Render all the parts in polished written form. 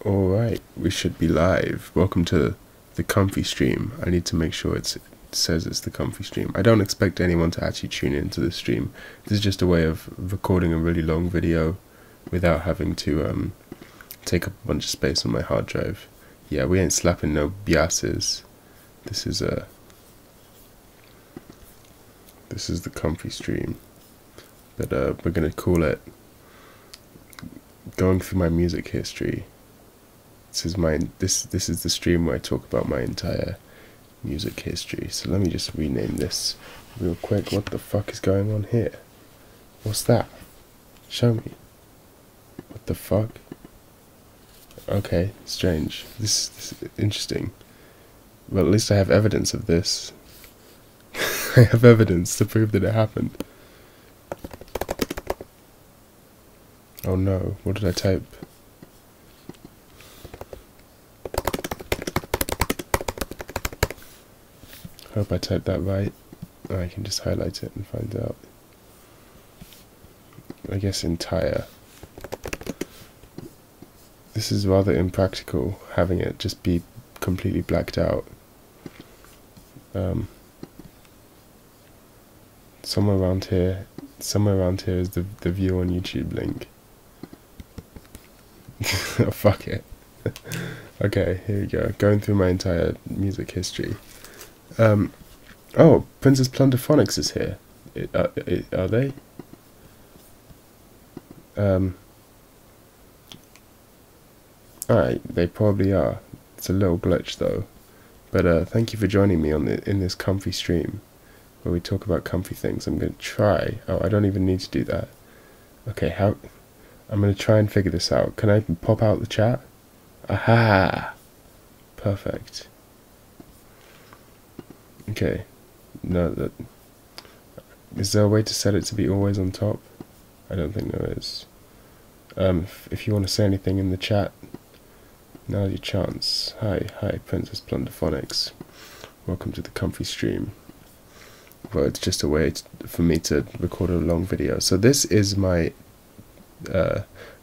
Alright, we should be live. Welcome to the Comfy Stream. I need to make sure it says it's the Comfy Stream. I don't expect anyone to actually tune into the stream. This is just a way of recording a really long video without having to take up a bunch of space on my hard drive. Yeah, we ain't slapping no biases. This is the Comfy Stream. But we're gonna call it Going Through My Music History. This is the stream where I talk about my entire music history. So let me just rename this real quick. What the fuck is going on here? What's that? Show me. What the fuck? Okay, strange. This is interesting. Well, at least I have evidence of this. I have evidence to prove that it happened. Oh no, what did I type? Hope I typed that right. Oh, I can just highlight it and find out. I guess entire. This is rather impractical, having it just be completely blacked out. Somewhere around here is the view on YouTube link. Oh, fuck it. Okay, here we go. Going through my entire music history. Oh, Princess Plunderphonics is here. Are they? Alright, they probably are. It's a little glitch though. But thank you for joining me in this comfy stream where we talk about comfy things. I'm going to try. Oh, I don't even need to do that. Okay, I'm going to try and figure this out. Can I pop out the chat? Aha! Perfect. Okay. No, is there a way to set it to be always on top? I don't think there is. If you want to say anything in the chat, now's your chance. Hi, Princess Plunderphonics. Welcome to the Comfy Stream. Well, it's just a way for me to record a long video. So this is my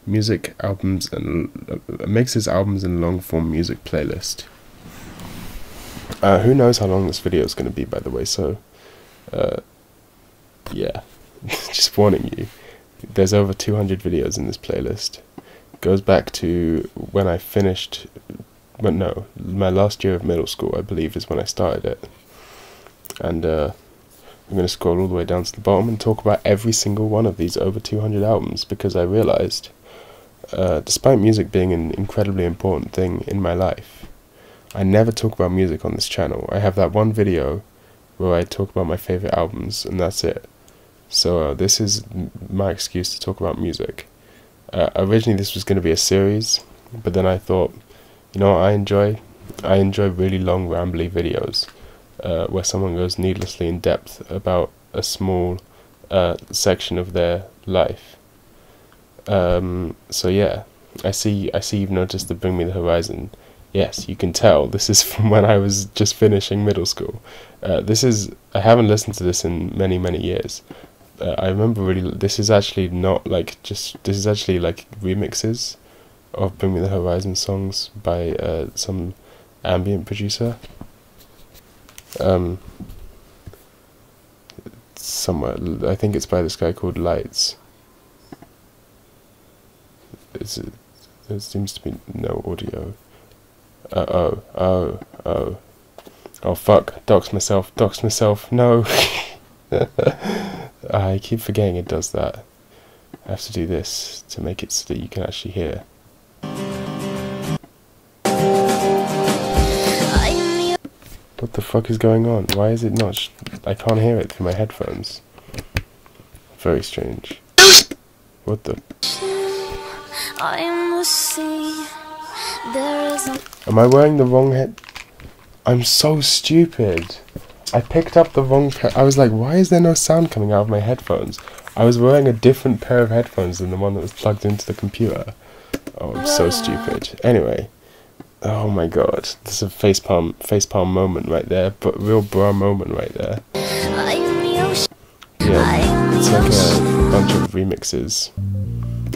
music albums and mixes albums and long form music playlist. Who knows how long this video is going to be, by the way, so yeah, just warning you, there's over 200 videos in this playlist. It goes back to when I finished, well, no, my last year of middle school, I believe, is when I started it. And I'm going to scroll all the way down to the bottom and talk about every single one of these over 200 albums, because I realized, despite music being an incredibly important thing in my life, I never talk about music on this channel. I have that one video where I talk about my favorite albums, and that's it. So this is my excuse to talk about music. Originally this was going to be a series, but then I thought, you know what I enjoy really long rambly videos where someone goes needlessly in depth about a small section of their life. So yeah, I see you've noticed the Bring Me the Horizon. Yes, you can tell this is from when I was just finishing middle school. I haven't listened to this in many years. I remember this is actually like remixes of Bring Me the Horizon songs by some ambient producer. Somewhere, I think it's by this guy called Lights. There seems to be no audio. Oh fuck, dox myself, no. I keep forgetting it does that. I have to do this to make it so that you can actually hear. What the fuck is going on? Why is it not I can't hear it through my headphones. Very strange. What the... Am I wearing the wrong head? I'm so stupid. I picked up the wrong I was like, why is there no sound coming out of my headphones? I was wearing a different pair of headphones than the one that was plugged into the computer. Oh, I'm so stupid. Anyway. Oh my god. This is a facepalm moment right there. But real bra moment right there. Yeah, it's like a bunch of remixes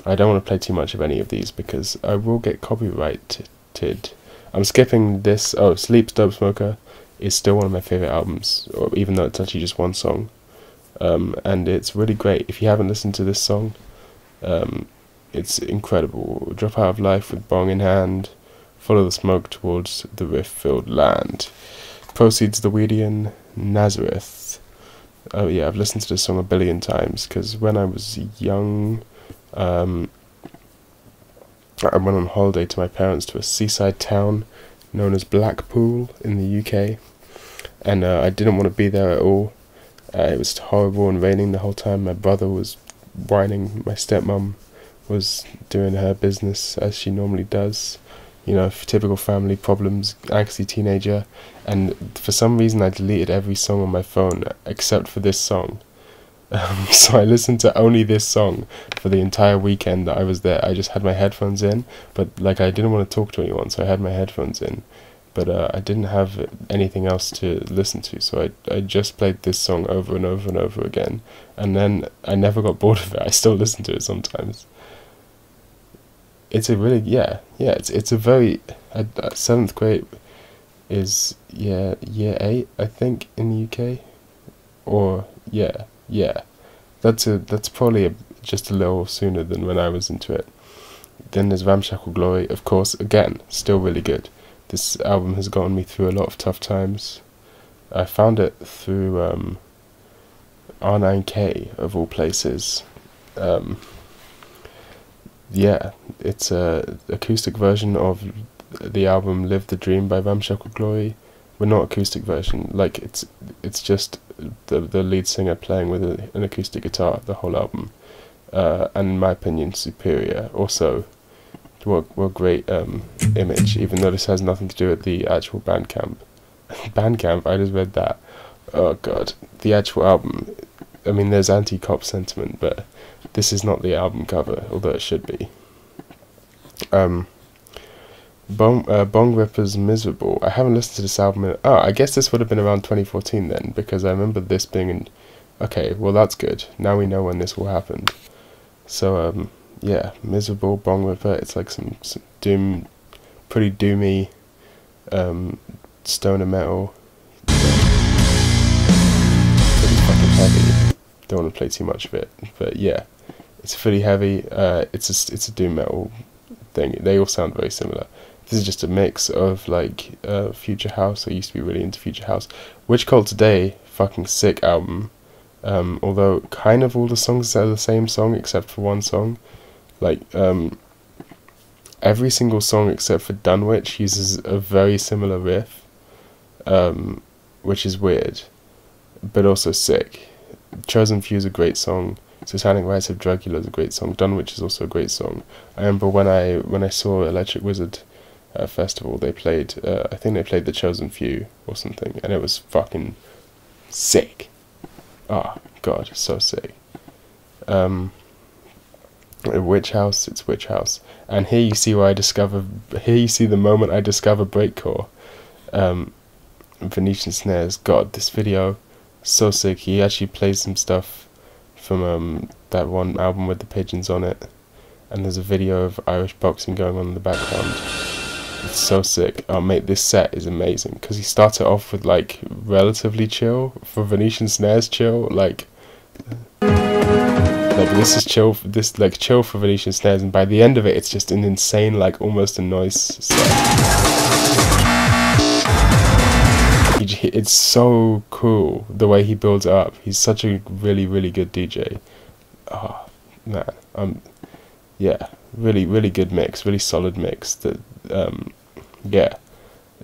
I don't want to play too much of any of these because I will get copyrighted. I'm skipping this. Oh, Sleep's Dope Smoker is still one of my favorite albums, even though it's actually just one song. And it's really great. If you haven't listened to this song, it's incredible. Drop Out of Life with Bong in hand, follow the smoke towards the rift-filled land. Proceeds the Weedian, Nazareth. Oh yeah, I've listened to this song a billion times, because when I was young, I went on holiday to my parents to a seaside town known as Blackpool in the UK, and I didn't want to be there at all. It was horrible and raining the whole time. My brother was whining, my stepmom was doing her business as she normally does, you know, typical family problems, angsty teenager, and for some reason I deleted every song on my phone except for this song. So I listened to only this song for the entire weekend that I was there. I just had my headphones in, but like I didn't want to talk to anyone, so I had my headphones in, but I didn't have anything else to listen to, so I just played this song over and over and over again, and then I never got bored of it. I still listen to it sometimes. It's a really, it's a very, 7th grade is, year 8, I think, in the UK, or, yeah, that's probably just a little sooner than when I was into it. Then there's Ramshackle Glory, of course, again, still really good. This album has gotten me through a lot of tough times. I found it through R9K, of all places. Yeah, it's a acoustic version of the album Live the Dream by Ramshackle Glory. Well, not acoustic version, like it's just the lead singer playing with an acoustic guitar the whole album, and in my opinion superior. Also, what great image, even though this has nothing to do with the actual Bandcamp. Bandcamp, I just read that. Oh god, the actual album, I mean there's anti-cop sentiment, but this is not the album cover, although it should be. Bong Ripper's Miserable. I haven't listened to this album I guess this would have been around 2014 then, because I remember this being in... Okay, well that's good. Now we know when this will happen. So, yeah, Miserable, Bong Ripper. It's like some doom, pretty doomy, stoner metal. Pretty fucking heavy. Don't want to play too much of it, but yeah, it's pretty heavy. It's a doom metal thing. They all sound very similar. This is just a mix of like future house. I used to be really into future house. Witch Cult Today, fucking sick album. Although kind of all the songs are the same song except for one song. Like every single song except for Dunwich uses a very similar riff, which is weird, but also sick. Chosen Few is a great song. Satanic Rites of Dracula is a great song. Dunwich is also a great song. I remember when I saw Electric Wizard Festival, they played, I think they played The Chosen Few or something, and it was fucking sick. Oh god, so sick. Witch House, it's Witch House. And here you see here you see the moment I discover breakcore. Venetian Snares, god, this video, so sick. He actually plays some stuff from that one album with the pigeons on it, and there's a video of Irish boxing going on in the background. It's so sick. Oh mate, this set is amazing, because he started off with like relatively chill, for Venetian Snares chill, like this is chill, this like chill for Venetian Snares, and by the end of it it's just an insane, like almost a noise set. It's so cool the way he builds it up. He's such a really, really good DJ. Oh man, yeah, really good mix, really solid mix. That yeah.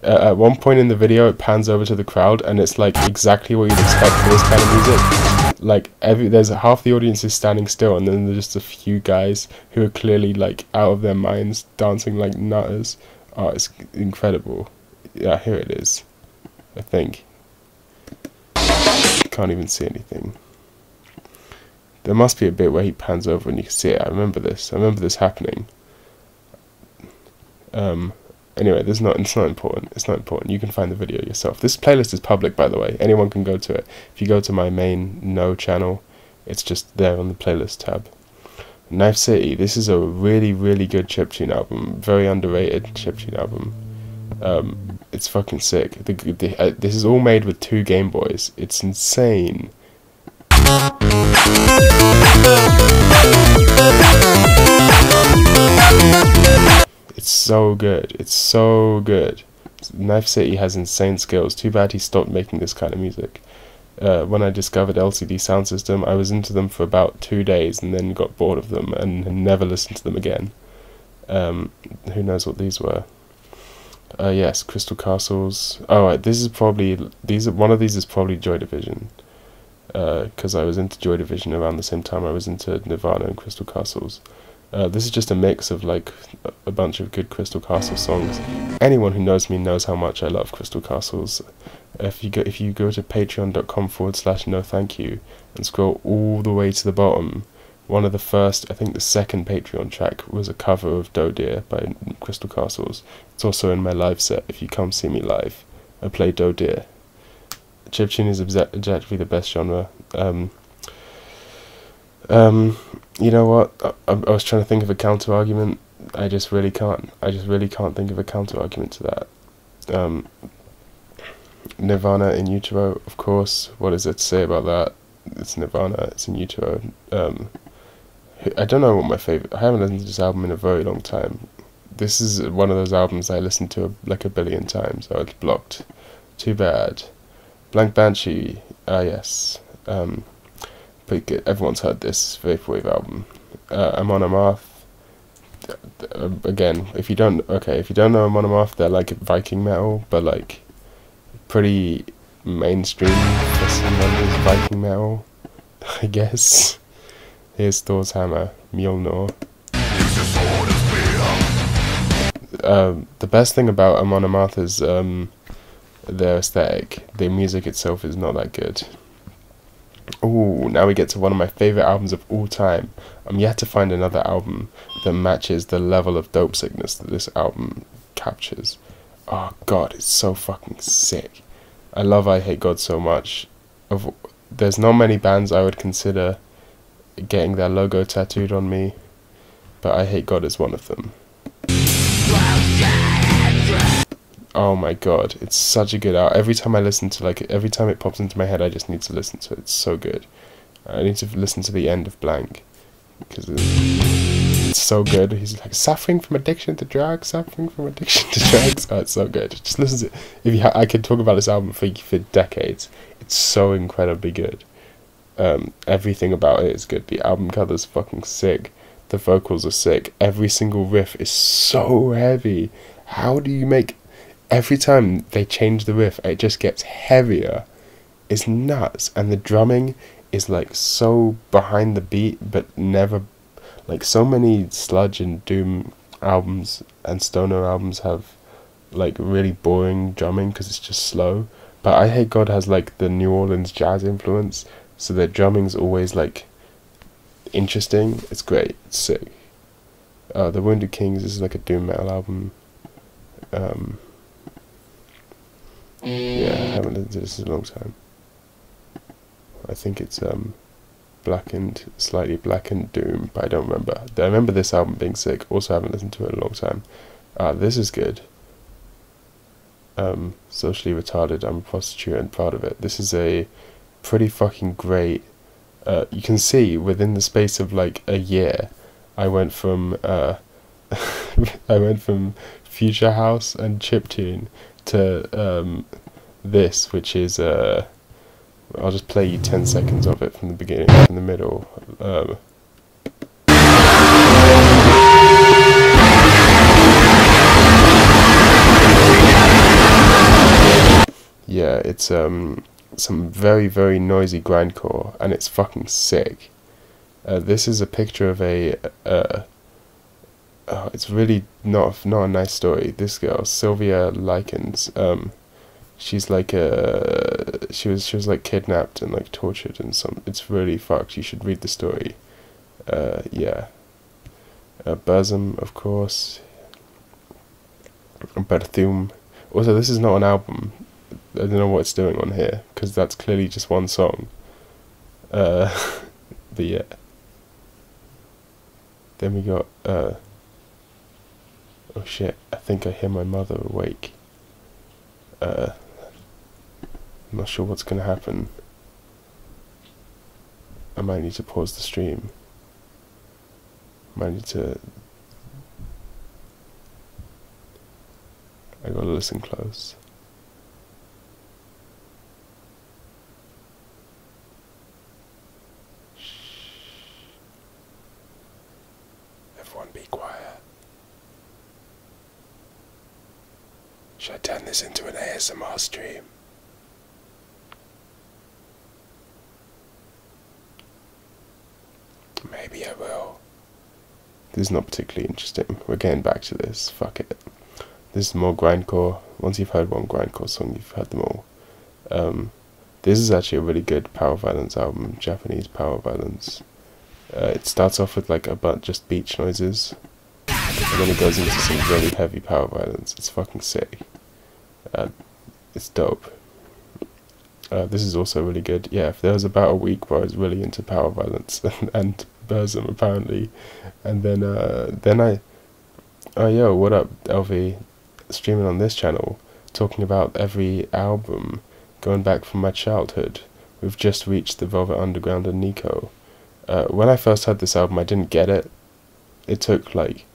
At one point in the video, it pans over to the crowd, and it's like exactly what you'd expect for this kind of music. Like there's half the audience is standing still, and then there's just a few guys who are clearly like out of their minds, dancing like nutters. Oh, it's incredible. Yeah, here it is. I think. Can't even see anything. There must be a bit where he pans over and you can see it. I remember this happening. Anyway, it's not important. It's not important. You can find the video yourself. This playlist is public, by the way. Anyone can go to it. If you go to my main No channel, it's just there on the playlist tab. Knife City, this is a really, really good chiptune album. Very underrated chiptune album. It's fucking sick. This is all made with 2 Game Boys. It's insane. It's so good. It's so good. Knife City has insane skills. Too bad he stopped making this kind of music. When I discovered LCD Sound System, I was into them for about 2 days and then got bored of them and never listened to them again. Who knows what these were? Yes, Crystal Castles. Oh, this is probably one of these is probably Joy Division, because I was into Joy Division around the same time I was into Nirvana and Crystal Castles. This is just a mix of like a bunch of good Crystal Castles songs. Anyone who knows me knows how much I love Crystal Castles. If you go to patreon.com/nothankyou and scroll all the way to the bottom, one of the first, I think the second Patreon track was a cover of Doe Deer by Crystal Castles. It's also in my live set. If you come see me live, I play Doe Deer. Chiptune is objectively the best genre. You know what? I was trying to think of a counter argument. I just really can't. I just really can't think of a counter argument to that. Nirvana in Utero, of course. What is there to say about that? It's Nirvana. It's in Utero. I don't know what my favorite. I haven't listened to this album in a very long time. This is one of those albums I listened to like a billion times. Oh, it's blocked. Too bad. Blank Banshee. Yes. But everyone's heard this Vaporwave album. Amon Amarth. Again, if you don't know Amon Amarth, they're like Viking metal, but like pretty mainstream for some members Viking metal, I guess. Here's Thor's Hammer, Mjolnir. The best thing about Amon Amarth is their aesthetic. The music itself is not that good. Ooh, now we get to one of my favourite albums of all time. I'm yet to find another album that matches the level of dope sickness that this album captures. Oh god, it's so fucking sick. I love I Hate God so much. There's not many bands I would consider getting their logo tattooed on me, but I Hate God is one of them. Oh my god, it's such a good album. Every time I listen to every time it pops into my head, I just need to listen to it. It's so good. I need to listen to the end of Blank, because it's so good. He's like, suffering from addiction to drugs, suffering from addiction to drugs. Oh, it's so good. Just listen to it. I could talk about this album for decades. It's so incredibly good. Everything about it is good. The album cover's fucking sick. The vocals are sick. Every single riff is so heavy. How do you make... Every time they change the riff, it just gets heavier. It's nuts. And the drumming is like so behind the beat, but never... Like so many sludge and doom albums and stoner albums have like really boring drumming because it's just slow. But I Hate God has like the New Orleans jazz influence, so their drumming's always like interesting. It's great. It's sick. The Wounded Kings is like a doom metal album. Yeah, I haven't listened to this in a long time. I think it's slightly blackened doom, but I don't remember. I remember this album being sick. Also haven't listened to it in a long time. This is good. Socially Retarded, I'm a Prostitute and Proud of It. This is a pretty fucking great... you can see within the space of like a year, I went from Future House and chiptune to this, which is I'll just play you 10 seconds of it from the beginning, from the middle. Yeah, it's some very, very noisy grindcore, and it's fucking sick. This is a picture of a it's really not a nice story. This girl, Sylvia Likens, she's like she was like kidnapped and like tortured and it's really fucked. You should read the story. Yeah. Burzum, of course. Berthum. Also, this is not an album. I don't know what it's doing on here, because that's clearly just one song. But yeah. Then we got, oh shit, I think I hear my mother awake. I'm not sure what's gonna happen. I might need to pause the stream. Might need to... I gotta listen close. Everyone be quiet. Should I turn this into an ASMR stream? Maybe I will. This is not particularly interesting. We're getting back to this. Fuck it. This is more grindcore. Once you've heard one grindcore song, you've heard them all. This is actually a really good power violence album. Japanese power violence. It starts off with like just beach noises, and then it goes into some really heavy power violence. It's fucking sick. It's dope. This is also really good. Yeah, if there was about a week where I was really into power violence and Burzum apparently, and then I, oh yo, what up LV, streaming on this channel, talking about every album going back from my childhood. We've just reached the Velvet Underground and Nico. When I first heard this album, I didn't get it. It took like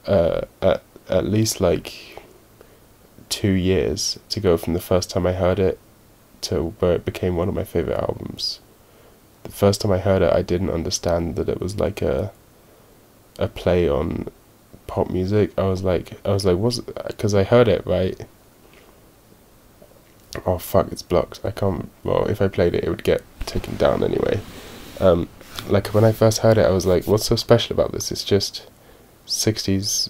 at least like 2 years to go from the first time I heard it to where it became one of my favorite albums. The first time I heard it, I didn't understand that it was like a play on pop music. I was like, what's, because I heard it, right? Oh fuck, it's blocked. I can't, well, if I played it, it would get taken down anyway. Like when I first heard it, I was like, what's so special about this? It's just 60s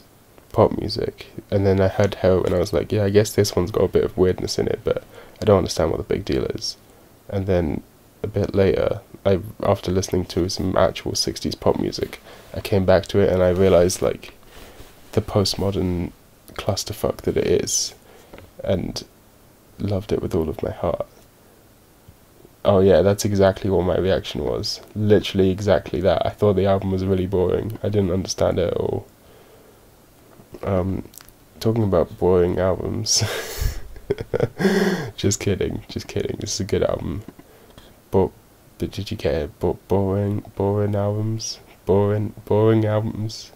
pop music. And then I heard Hero and I was like, yeah, I guess this one's got a bit of weirdness in it, but I don't understand what the big deal is. And then a bit later, after listening to some actual 60s pop music, I came back to it and I realized like the postmodern clusterfuck that it is, and loved it with all of my heart. Oh yeah, that's exactly what my reaction was. Literally exactly that. I thought the album was really boring. I didn't understand it at all. Talking about boring albums. Just kidding. This is a good album. But did you get it? Boring albums? Boring albums?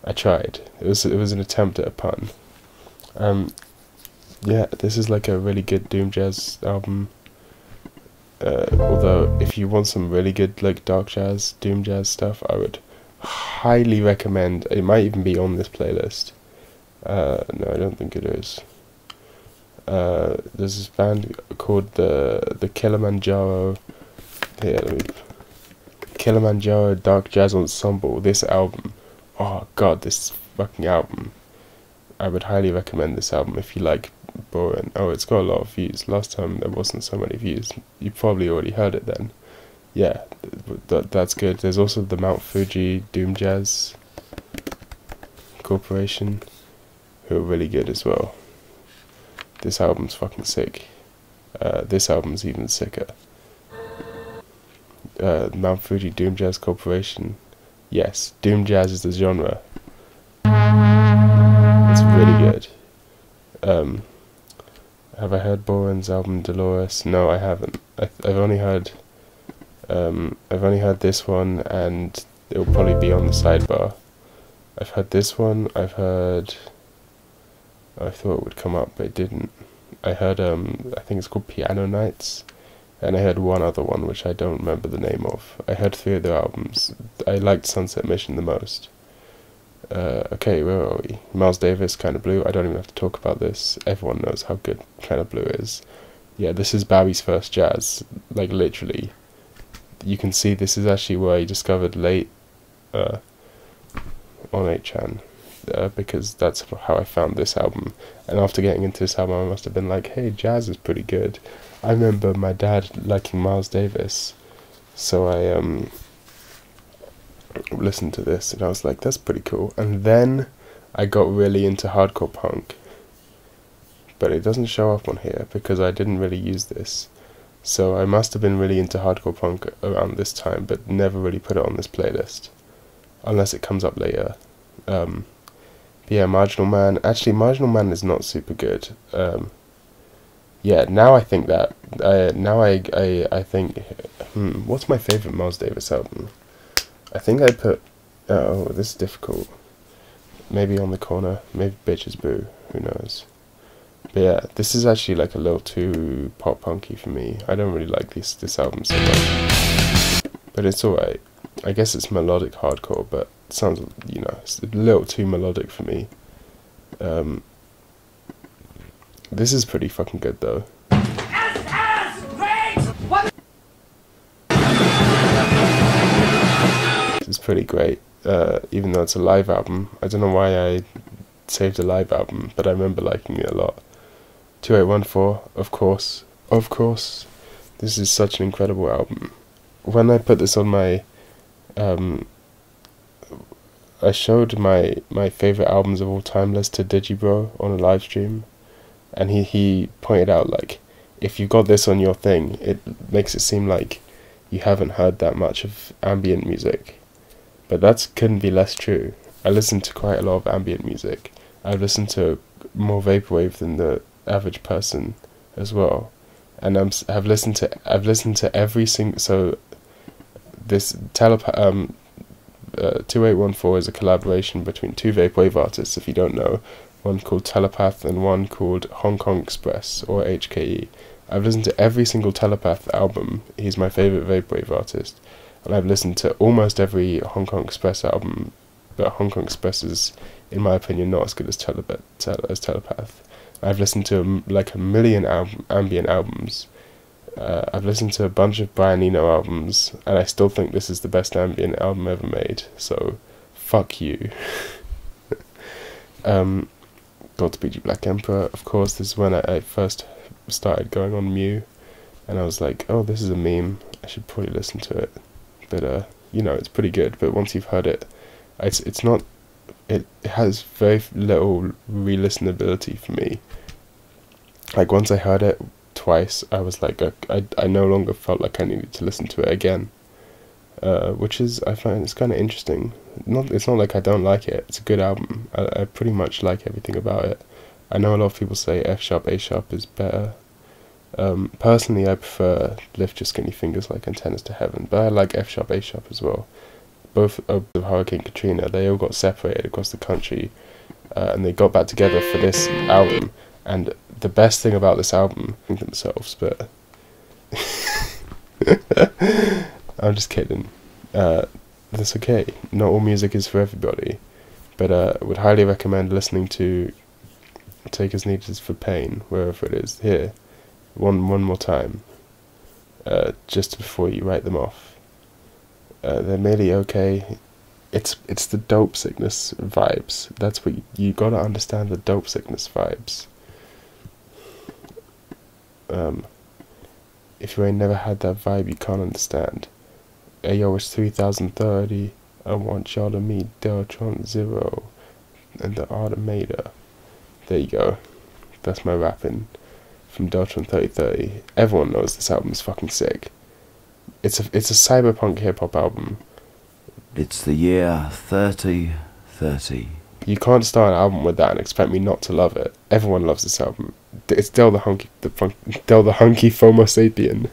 I tried. It was an attempt at a pun. Yeah, this is like a really good doom jazz album. Although if you want some really good like dark jazz, doom jazz stuff, I would highly recommend. It might even be on this playlist. No, I don't think it is. There's this band called the Kilimanjaro. Here, Kilimanjaro Dark Jazz Ensemble. This album, oh god, this fucking album. I would highly recommend this album if you like boring. Oh, it's got a lot of views. Last time there wasn't so many views. You probably already heard it then. Yeah, that's good. There's also the Mount Fuji Doom Jazz Corporation, who are really good as well. This album's fucking sick. This album's even sicker. Mount Fuji Doom Jazz Corporation. Yes, Doom Jazz is the genre. It's really good. Have I heard Boren's album Dolores? No, I haven't. I've only heard this one, and it'll probably be on the sidebar. I've heard this one. I've heard. I thought it would come up, but it didn't. I heard I think it's called Piano Nights, and I heard one other one which I don't remember the name of. I heard 3 of their albums. I liked Sunset Mission the most. Okay, where are we? Miles Davis, Kind of Blue. I don't even have to talk about this. Everyone knows how good Kind of Blue is. Yeah, this is Barry's first jazz. Like, literally. You can see this is actually where I discovered Late on 8chan. Because that's how I found this album. And after getting into this album, I must have been like, hey, jazz is pretty good. I remember my dad liking Miles Davis. So I, listened to this and I was like, that's pretty cool. And then I got really into hardcore punk, but it doesn't show up on here because I didn't really use this. So I must have been really into hardcore punk around this time, but never really put it on this playlist. unless it comes up later. But yeah, Marginal Man. Actually, Marginal Man is not super good. Yeah, now I think that. I think. What's my favorite Miles Davis album? I think I put. Oh, this is difficult. Maybe On the Corner. Maybe Bitches Boo. Who knows? But yeah, this is actually like a little too pop punky for me. I don't really like this album so much. But it's alright. I guess it's melodic hardcore, but it sounds, you know, it's a little too melodic for me. This is pretty fucking good though. This is pretty great, even though it's a live album. I don't know why I saved a live album, but I remember liking it a lot. 2814, of course. Of course. This is such an incredible album. When I put this on my... I showed my favourite albums of all time list to Digibro on a live stream, and he pointed out, like, if you got this on your thing, it makes it seem like you haven't heard that much of ambient music. But that couldn't be less true. I listen to quite a lot of ambient music. I've listened to more vaporwave than the average person as well, and I've listened to every single. So this 2814 is a collaboration between two vaporwave artists, if you don't know, one called Telepath and one called Hong Kong Express, or HKE. I've listened to every single Telepath album. He's my favourite vaporwave artist. And I've listened to almost every Hong Kong Express album, but Hong Kong Express is, in my opinion, not as good as Telepath. I've listened to like a million ambient albums. I've listened to a bunch of Brian Eno albums, and I still think this is the best ambient album ever made, so fuck you. Godspeed You Black Emperor, of course. This is when I first started going on Mew, and I was like, oh, this is a meme, I should probably listen to it. But you know, it's pretty good, but once you've heard it, it's not, it has very little re-listenability for me. Like, once I heard it twice, I was like, I no longer felt like I needed to listen to it again, which is, I find it's kind of interesting. It's not like I don't like it, it's a good album. I pretty much like everything about it. I know a lot of people say F sharp, A sharp is better. Personally, I prefer Lift Your Skinny Fingers Like Antennas to Heaven, but I like F sharp, A sharp as well. Both of Hurricane Katrina, they all got separated across the country, and they got back together for this album. And the best thing about this album, themselves, but I'm just kidding. That's okay. Not all music is for everybody, but would highly recommend listening to Take As Needed for Pain, wherever it is. Here, one more time, just before you write them off. They're merely okay. It's the Dope Sickness vibes. That's what you gotta understand, the Dope Sickness vibes. If you ain't never had that vibe, you can't understand. Ayo, it's 3030. I want y'all to meet Deltron Zero and the Automator. There you go. That's my rapping from Deltron 3030. Everyone knows this album is fucking sick. It's a cyberpunk hip hop album. It's the year 3030. You can't start an album with that and expect me not to love it. Everyone loves this album. It's Del the Hunky FOMO Sapien.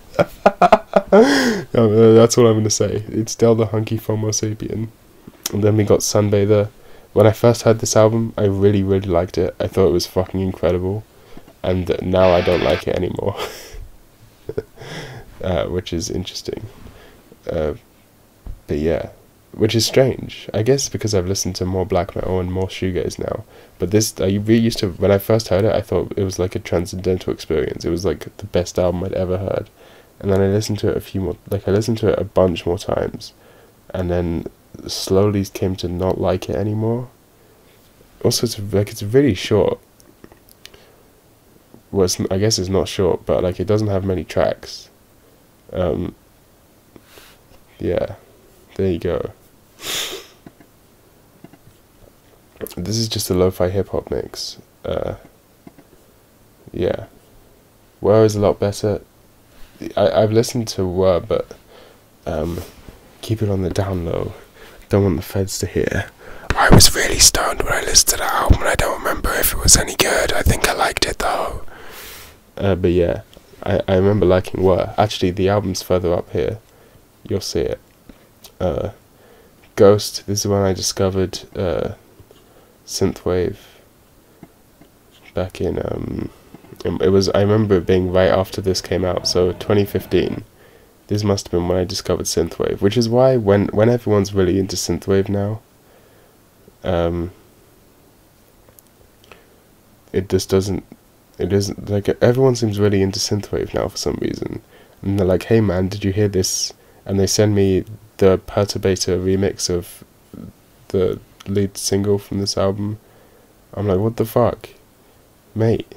That's all I'm gonna say. It's Del the Hunky FOMO Sapien. And then we got Sunbather. When I first heard this album, I really liked it. I thought it was fucking incredible, and now I don't like it anymore. Which is interesting. But yeah. Which is strange, I guess, because I've listened to more black metal and more shoegaze now. But this, I really used to, when I first heard it, I thought it was like a transcendental experience. It was like the best album I'd ever heard. And then I listened to it I listened to it a bunch more times. And then slowly came to not like it anymore. Also, it's really short. Well, I guess it's not short, but like it doesn't have many tracks. Yeah, there you go. This is just a lo-fi hip-hop mix. Yeah. Where is a lot better. I've listened to Where, but keep it on the down low. Don't want the feds to hear. I was really stoned when I listened to the album, and I don't remember if it was any good. I think I liked it though. But yeah, I remember liking Were. Actually, the album's further up here. You'll see it. Ghost. This is when I discovered synthwave. Back in it was. I remember it being right after this came out. So 2015. This must have been when I discovered synthwave, which is why when everyone's really into synthwave now, it just doesn't. It isn't like everyone seems really into synthwave now for some reason, and they're like, "Hey man, did you hear this?" And they send me the Perturbator remix of the lead single from this album. I'm like, what the fuck, mate?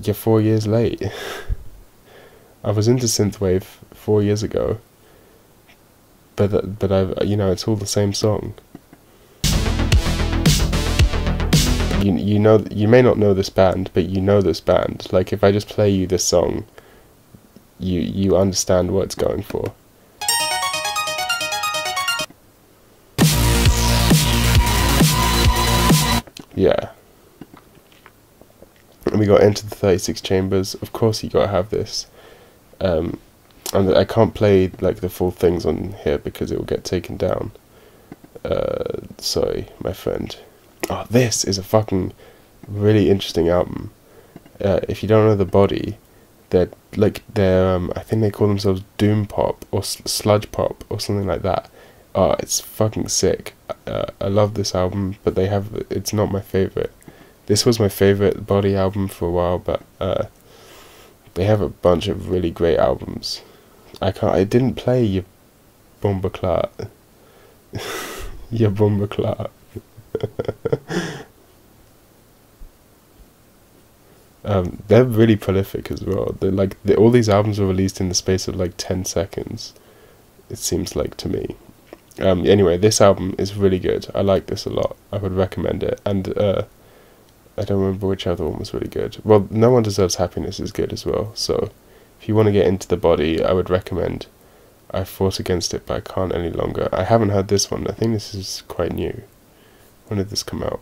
You're 4 years late. I was into synthwave 4 years ago, but I it's all the same song. You know, you may not know this band, but you know this band. Like if I just play you this song, you understand what it's going for. Yeah. And we got Enter the 36 Chambers. Of course you gotta have this. And I can't play like the full things on here because it will get taken down. Sorry, my friend. Oh, this is a fucking really interesting album. If you don't know The Body, they're I think they call themselves doom pop or sludge pop or something like that. Oh, it's fucking sick. I love this album, but it's not my favorite. This was my favorite Body album for a while, but they have a bunch of really great albums. I didn't play your Bombaclat. Your Bombaclat. They're really prolific as well. All these albums were released in the space of like 10 seconds. It seems like to me. Anyway, this album is really good. I like this a lot. I would recommend it. And I don't remember which other one was really good. Well, No One Deserves Happiness is good as well. So if you want to get into The Body, I would recommend. I fought against it, but I can't any longer. I haven't heard this one. I think this is quite new. When did this come out?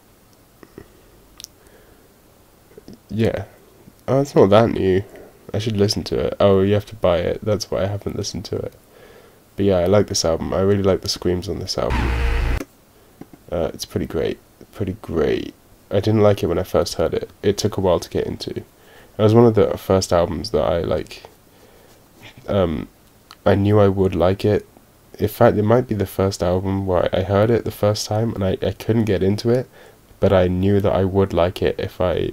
Yeah. Oh, it's not that new. I should listen to it. Oh, you have to buy it. That's why I haven't listened to it. But yeah, I like this album. I really like the screams on this album. It's pretty great. Pretty great. I didn't like it when I first heard it. It took a while to get into. It was one of the first albums that I like. I knew I would like it. In fact, it might be the first album where I heard it the first time and I couldn't get into it, but I knew that I would like it if I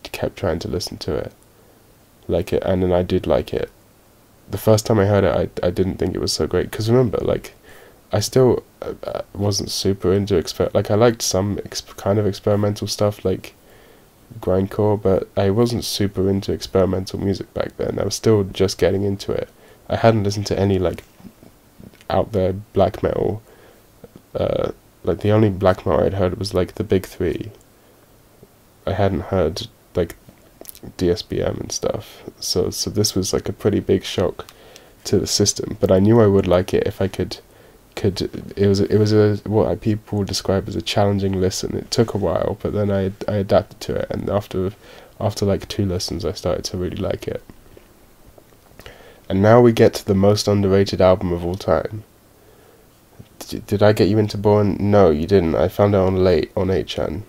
kept trying to listen to it. Like it, and then I did like it. The first time I heard it, I didn't think it was so great. Because remember, like, I still wasn't super into I liked some kind of experimental stuff, like grindcore, but I wasn't super into experimental music back then. I was still just getting into it. I hadn't listened to any, like, out there black metal. Like, the only black metal I'd heard was, like, the big three. I hadn't heard, like, DSBM and stuff. So this was, like, a pretty big shock to the system. But I knew I would like it if I could it was a what people would describe as a challenging listen. It took a while, but then I adapted to it, and after like 2 listens I started to really like it. And now we get to the most underrated album of all time. Did I get you into Born? No, you didn't. I found it on late on 8chan.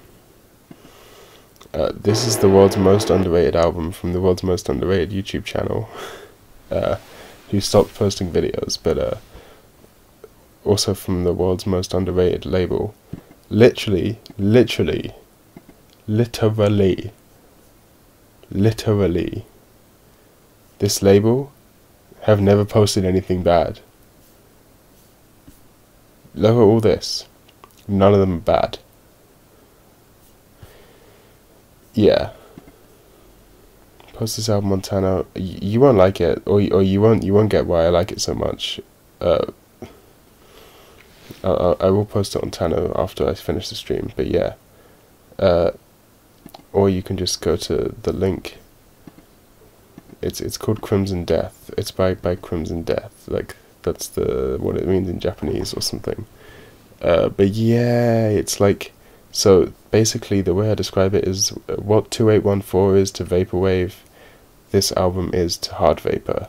This is the world's most underrated album from the world's most underrated YouTube channel, who stopped posting videos, but also from the world's most underrated label. Literally, this label have never posted anything bad. Look at all this. None of them are bad. Yeah. Post this album on Tano. You won't like it, or you won't get why I like it so much. I will post it on Tano after I finish the stream, but yeah. Or you can just go to the link. It's called Crimson Death. It's by Crimson Death. Like, That's what it means in Japanese or something. But yeah, it's like, so basically the way I describe it is what 2814 is to vaporwave, this album is to hard vapor.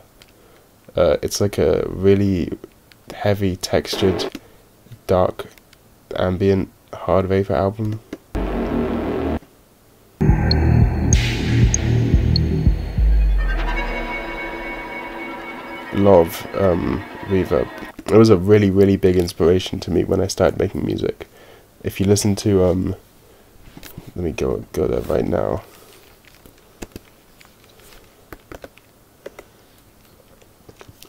It's like a really heavy textured, dark, ambient hard vapor album. A lot of reverb. It was a really big inspiration to me when I started making music. If you listen to let me go there right now.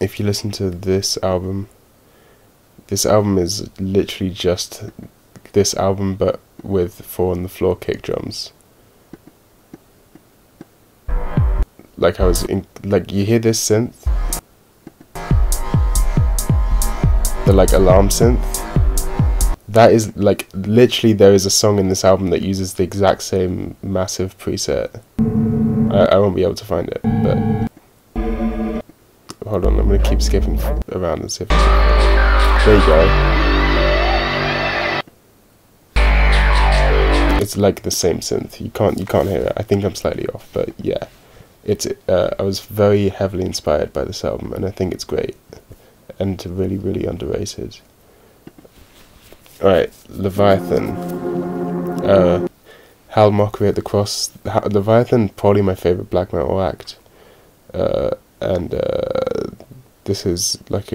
If you listen to this album is literally just this album but with 4 on the floor kick drums. Like like you hear this synth, the like alarm synth. That is like literally, there is a song in this album that uses the exact same massive preset. I won't be able to find it, but hold on, I'm gonna keep skipping around and see if there you go. It's like the same synth. You can't hear it. I think I'm slightly off, but yeah, it's I was very heavily inspired by this album, and I think it's great and really underrated. Alright, Leviathan. Hal Mockery at the Cross. Leviathan, probably my favourite black metal act. This is like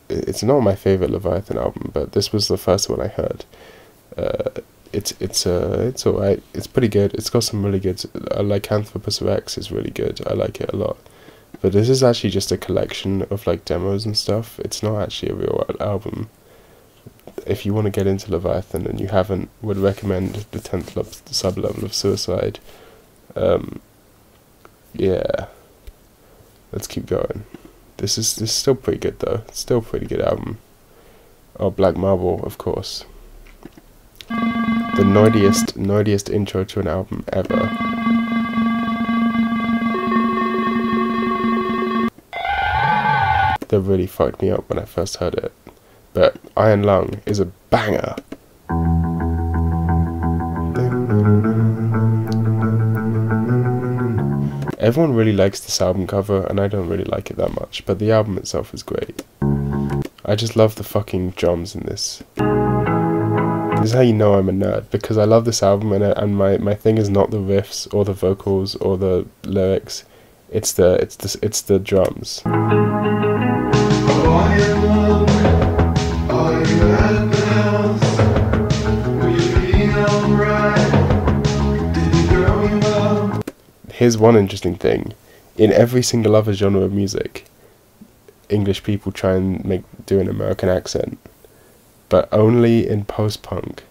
it's not my favourite Leviathan album, but this was the first one I heard. It's alright. It's pretty good. It's got some really good. I like Anthropus Rex is really good. I like it a lot. But this is actually just a collection of like demos and stuff. It's not actually a real album. If you want to get into Leviathan and you haven't, would recommend the 10th Sublevel of Suicide. Yeah, let's keep going. This is still pretty good though. It's still a pretty good album. Oh, Black Marble, of course. The noidiest intro to an album ever. That really fucked me up when I first heard it. But Iron Lung is a banger. Everyone really likes this album cover, and I don't really like it that much, but the album itself is great. I just love the fucking drums in this. This is how you know I'm a nerd, because I love this album, and my thing is not the riffs or the vocals or the lyrics. It's the drums. Here's one interesting thing. In every single other genre of music, English people try and do an American accent. But only in post-punk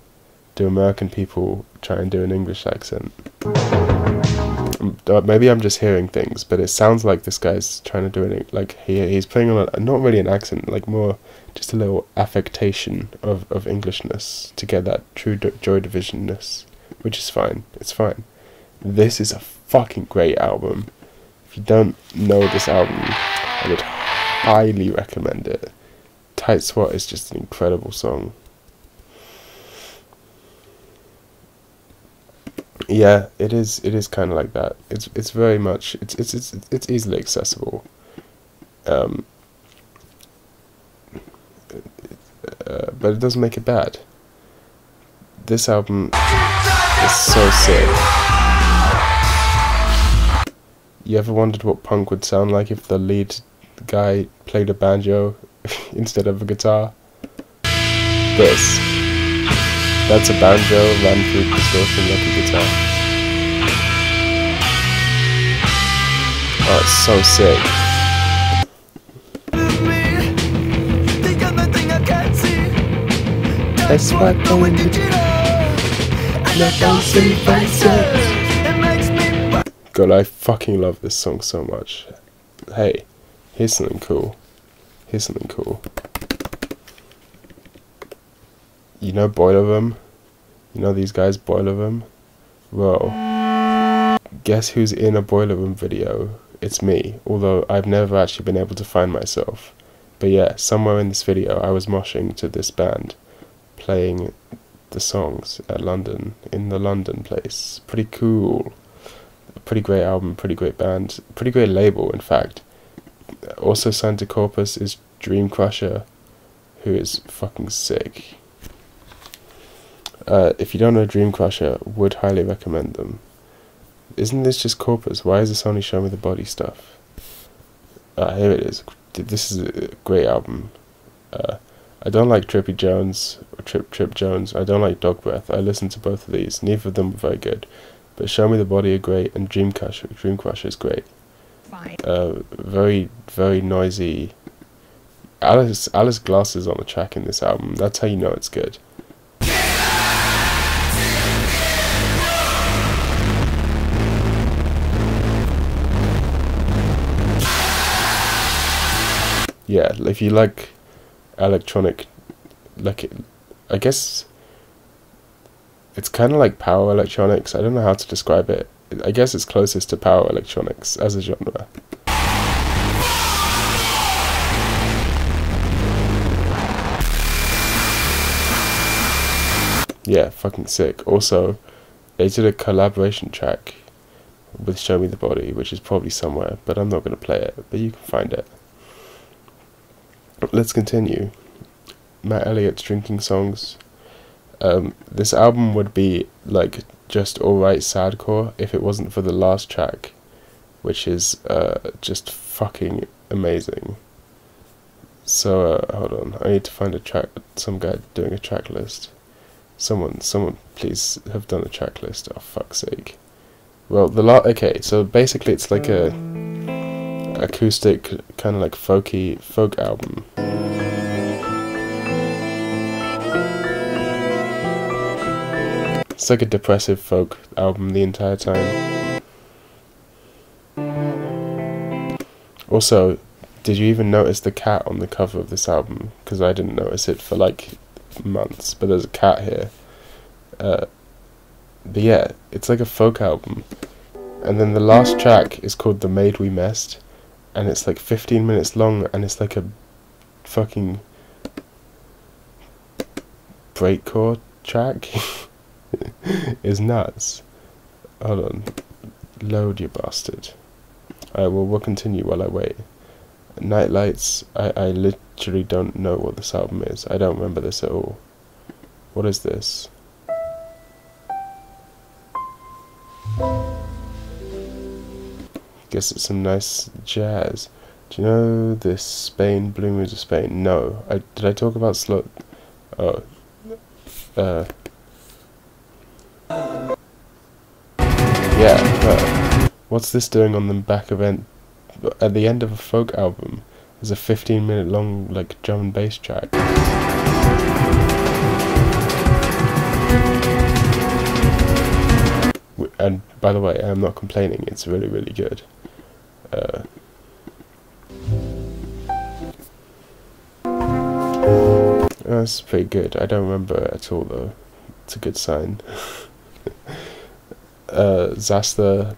do American people try and do an English accent. Maybe I'm just hearing things, but it sounds like this guy's trying to do it, like he's playing on not really an accent, like more just a little affectation of Englishness to get that true Joy Division-ness, which is fine. It's fine. This is a fucking great album. If you don't know this album, I would highly recommend it. Tight Swat is just an incredible song. Yeah, it is kind of like that. It's very much it's easily accessible. But it doesn't make it bad. This album is so sick. You ever wondered what punk would sound like if the lead guy played a banjo instead of a guitar? This. That's a banjo ran through distortion like a guitar. Oh, it's so sick. That's what going to do. God, I fucking love this song so much. Hey, here's something cool. You know Boiler Room? You know these guys, Boiler Room? Well, guess who's in a Boiler Room video? It's me, although I've never actually been able to find myself. But yeah, somewhere in this video I was moshing to this band playing the songs at London, in the London place. Pretty cool. Pretty great album, pretty great band, pretty great label in fact. Also signed to Corpus is Dream Crusher, who is fucking sick. If you don't know Dream Crusher, would highly recommend them. Isn't this just Corpus? Why is this only Show Me the Body stuff? Here it is. This is a great album. I don't like Trippy Jones, or Trip Jones. I don't like Dog Breath. I listened to both of these. Neither of them were very good. But Show Me the Body are great, and Dream Crusher is great. Fine. Very, very noisy. Alice Glass is on the track in this album. That's how you know it's good. Yeah, if you like electronic, like, I guess it's kind of like power electronics. I don't know how to describe it. I guess it's closest to power electronics as a genre. Yeah, fucking sick. Also, they did a collaboration track with Show Me the Body, which is probably somewhere, but I'm not going to play it, but you can find it. Let's continue. Matt Elliott's Drinking Songs. This album would be like just alright sadcore if it wasn't for the last track, which is just fucking amazing. So hold on, I need to find a track. Some guy doing a track list. Someone, please have done a track list. Oh fuck's sake. Well, okay. So basically, it's like a acoustic, kind of like folk album. It's like a depressive folk album the entire time. Also, did you even notice the cat on the cover of this album? Because I didn't notice it for like months, but there's a cat here. But yeah, it's like a folk album. And then the last track is called The Maid We Messed, and it's like 15 minutes long, and it's like a fucking breakcore track. It's nuts. Hold on. Load, you bastard. Alright, well, we'll continue while I wait. Night Lights, I literally don't know what this album is. I don't remember this at all. What is this? Guess it's some nice jazz. Do you know this Spain, Blue Moods of Spain? No. Did I talk about slow... Oh. Yeah, but what's this doing on the back of at the end of a folk album? There's a 15-minute long, like, drum and bass track. And by the way, I'm not complaining, it's really, really good. That's pretty good. I don't remember it at all though. It's a good sign. Zasta,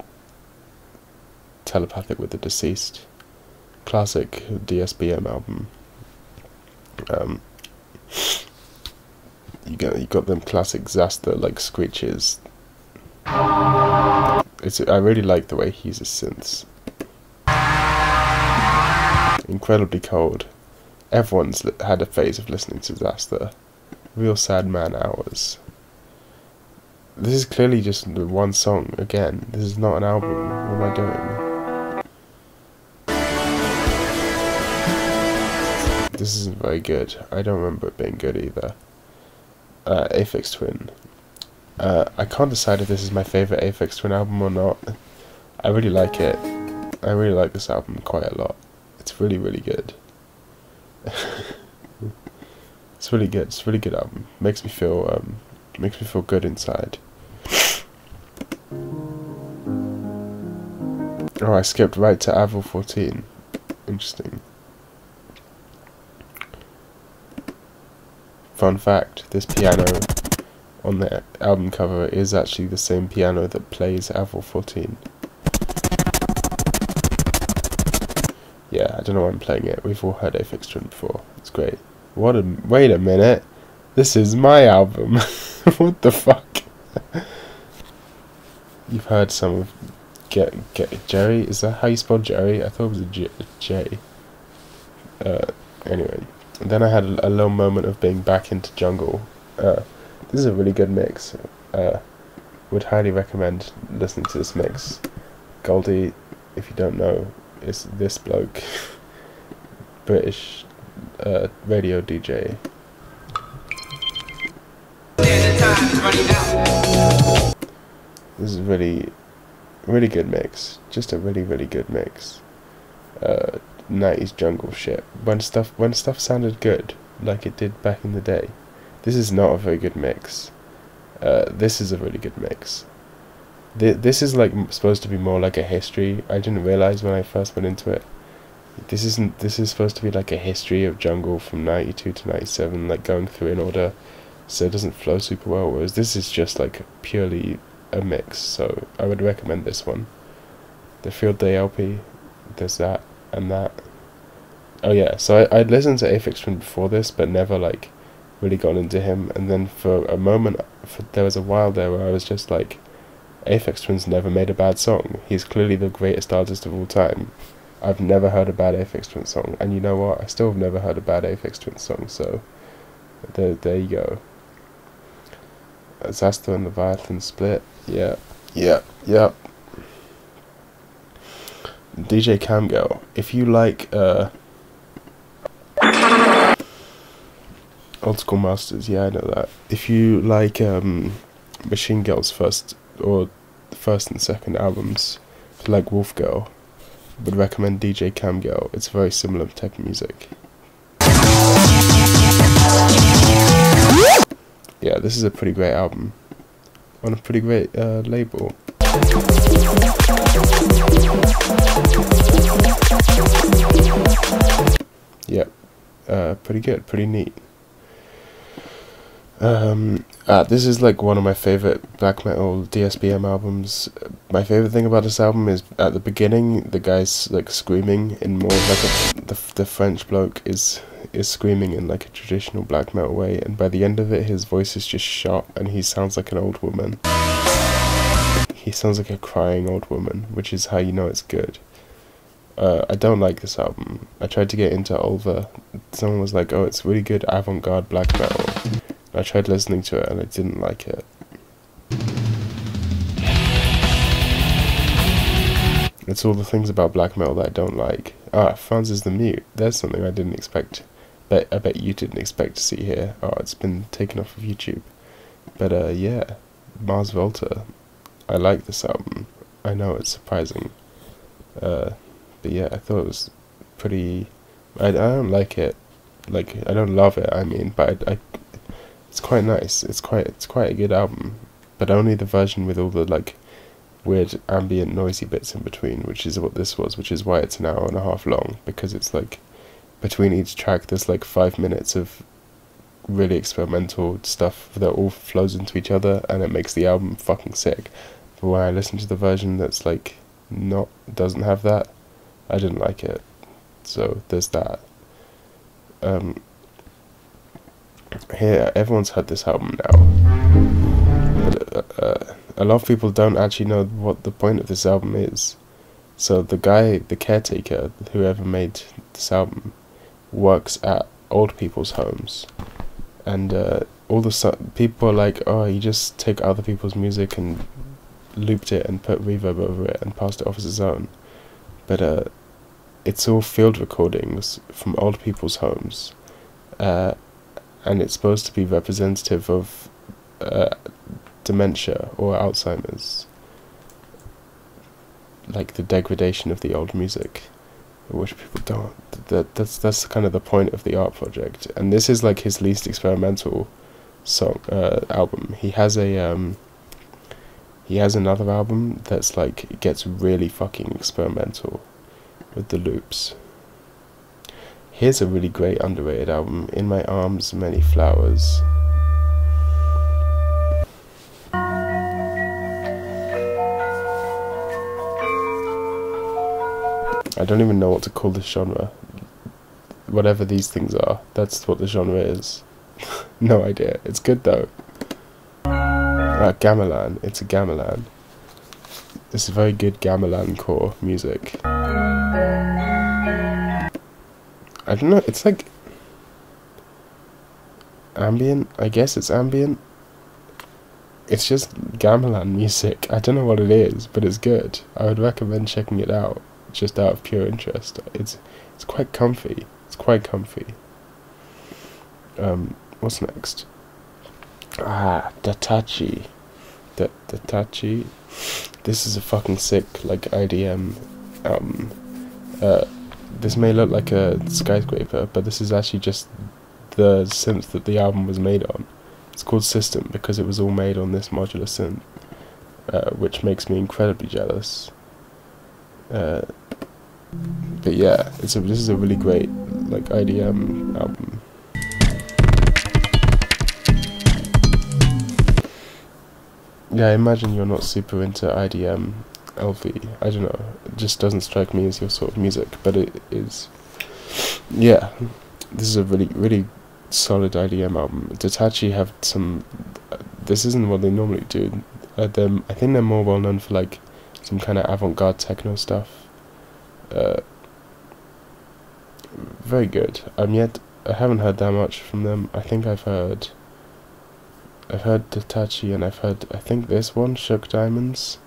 Telepathic with the Deceased, classic DSBM album. You got them classic Zasta like screeches. I really like the way he uses synths. Incredibly Cold. Everyone's had a phase of listening to Zasta. Real Sad Man Hours. This is clearly just one song, again. This is not an album. What am I doing? This isn't very good. I don't remember it being good either. Aphex Twin. I can't decide if this is my favourite Aphex Twin album or not. I really like it. I really like this album quite a lot. It's really, really good. It's really good. It's a really good album. Makes me feel good inside. Oh, I skipped right to Avril 14. Interesting. Fun fact, this piano on the album cover is actually the same piano that plays Avril 14. Yeah, I don't know why I'm playing it. We've all heard Aphex Twin before. It's great. Wait a minute. This is my album. What the fuck? You've heard some of Get Jerry? Is that how you spell Jerry? I thought it was a J. Anyway. And then I had a little moment of being back into jungle. This is a really good mix. Would highly recommend listening to this mix. Goldie, if you don't know, is this bloke. British radio DJ. This is a really good mix. Just a really good mix. 90s jungle shit. When stuff sounded good, like it did back in the day. This is not a very good mix. This is a really good mix. This is like supposed to be more like a history. I didn't realize when I first went into it. This is supposed to be like a history of jungle from 92 to 97, like going through in order, so it doesn't flow super well, whereas this is just like purely a mix. So I would recommend this one. The Field Day LP, there's that and that. Oh yeah, so I'd listened to Aphex Twin before this, but never like really got into him, and then for a moment, there was a while there where I was just like, Aphex Twin's never made a bad song. He's clearly the greatest artist of all time. I've never heard a bad Aphex Twin song, and you know what? I still have never heard a bad Aphex Twin song, so there you go. Xastor and Leviathan split. Yeah. DJ Camgirl. If you like Old School Masters, yeah, I know that. If you like Machine Girl's first and second albums, if you like Wolf Girl, I would recommend DJ Camgirl. It's very similar type of music. Yeah, this is a pretty great album on a pretty great label. Yeah, pretty good, pretty neat. This is like one of my favorite black metal DSBM albums. My favorite thing about this album is at the beginning, the guy's like screaming in more like the French bloke is screaming in like a traditional black metal way, and by the end of it, his voice is just sharp and he sounds like an old woman. He sounds like a crying old woman, which is how you know it's good. I don't like this album. I tried to get into Ulver. Someone was like, "Oh, it's really good avant-garde black metal." I tried listening to it and I didn't like it. It's all the things about black metal that I don't like. Franz the Mute. There's something I didn't expect. I bet you didn't expect to see here. It's been taken off of YouTube. But yeah, Mars Volta. I like this album. I know it's surprising. But yeah, I thought it was pretty... I don't like it. Like, I don't love it, I mean, but it's quite nice. It's quite a good album, but only the version with all the like weird ambient noisy bits in between, which is what this was, which is why it's an hour and a half long, because it's like between each track there's like 5 minutes of really experimental stuff that all flows into each other, and it makes the album fucking sick. But when I listen to the version that's like doesn't have that, I didn't like it. So there's that. Here, everyone's heard this album now, but a lot of people don't actually know what the point of this album is. So the guy, the caretaker, whoever made this album, works at old people's homes, and all the people are like, "Oh, you just take other people's music and looped it and put reverb over it and passed it off as his own," but it's all field recordings from old people's homes. And it's supposed to be representative of dementia or Alzheimer's, like the degradation of the old music, which people don't. That's kind of the point of the art project. And this is like his least experimental album. He has another album that's like it gets really fucking experimental with the loops. Here's a really great underrated album, In My Arms, Many Flowers. I don't even know what to call this genre. Whatever these things are, that's what the genre is. No idea. It's good though. Gamelan. It's a gamelan. It's a very good gamelan core music. I don't know, it's like ambient. I guess it's ambient. It's just gamelan music. I don't know what it is, but it's good. I would recommend checking it out, just out of pure interest. It's quite comfy. It's quite comfy. What's next? Datachi. Datachi. This is a fucking sick, like, IDM album. This may look like a skyscraper, but this is actually just the synth that the album was made on. It's called System because it was all made on this modular synth, which makes me incredibly jealous. But yeah, this is a really great, like, IDM album. Yeah, I imagine you're not super into IDM, LV. I don't know. It just doesn't strike me as your sort of music, but it is. Yeah, this is a really, really solid IDM album. Datachi have some. This isn't what they normally do. I think they're more well known for like some kind of avant-garde techno stuff. Very good. I haven't heard that much from them. I think I've heard Datachi, and I think this one, Shook Diamonds,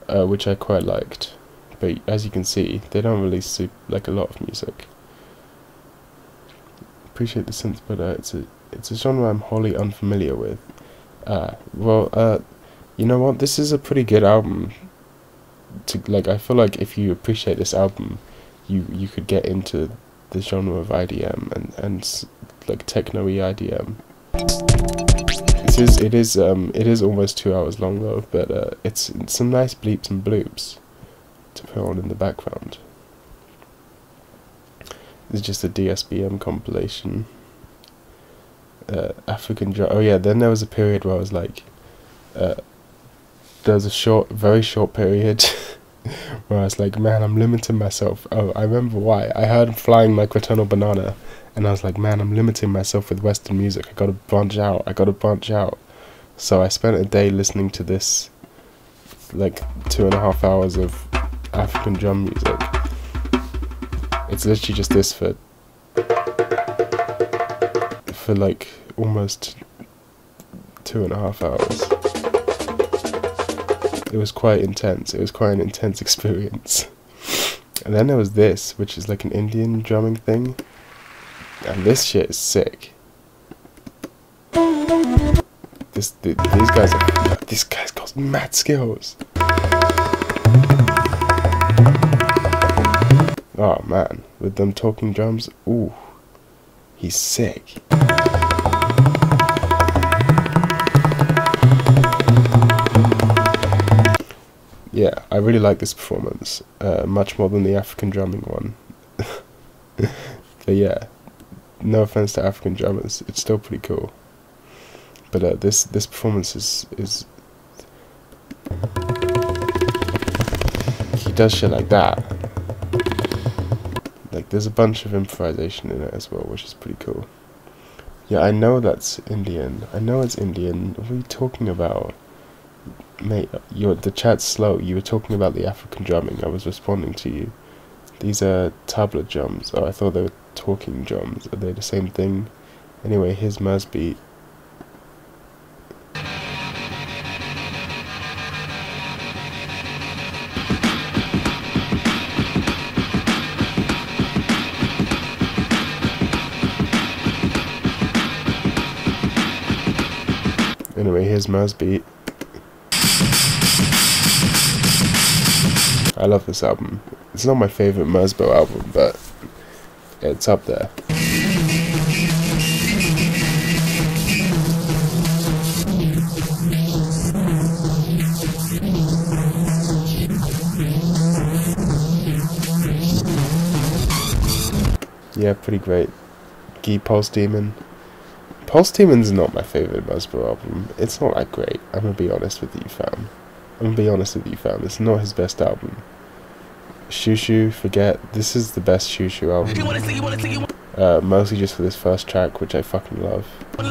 which I quite liked. But as you can see, they don't release like a lot of music. Appreciate the synth, but it's a genre I'm wholly unfamiliar with. You know what? This is a pretty good album. I feel like if you appreciate this album, you could get into the genre of IDM and like techno-y IDM. It is almost 2 hours long though, but it's some nice bleeps and bloops to put on in the background. This is just a DSBM compilation. African drum. Oh yeah, then there was a period where I was like, there was a very short period where I was like, man, I'm limiting myself. Oh, I remember why. I heard Flying Like Returnal Banana, and I was like, man, I'm limiting myself with Western music. I gotta branch out. So I spent a day listening to this, like 2.5 hours of African drum music. It's literally just this for like almost 2.5 hours. It was quite intense. It was quite an intense experience. And then there was this, which is like an Indian drumming thing. And this shit is sick. This guy's got mad skills. Oh man, with them talking drums, ooh, he's sick. Yeah, I really like this performance, much more than the African drumming one. But yeah, no offense to African drummers, it's still pretty cool. But this performance is he does shit like that. Like there's a bunch of improvisation in it as well, which is pretty cool. Yeah, I know that's Indian. I know it's Indian. What are you talking about? Mate, the chat's slow. You were talking about the African drumming. I was responding to you. These are tabla drums. Oh, I thought they were talking drums. Are they the same thing? Anyway, here's Murs beat. Anyway, here's Murs beat. I love this album. It's not my favourite Merzbow album, but it's up there. Yeah, pretty great. Guy Pulse Demon. Pulse Demon's not my favourite Merzbow album. It's not that great. I'm gonna be honest with you, fam. It's not his best album. Shushu, forget. This is the best Shushu album. Mostly just for this first track, which I fucking love. I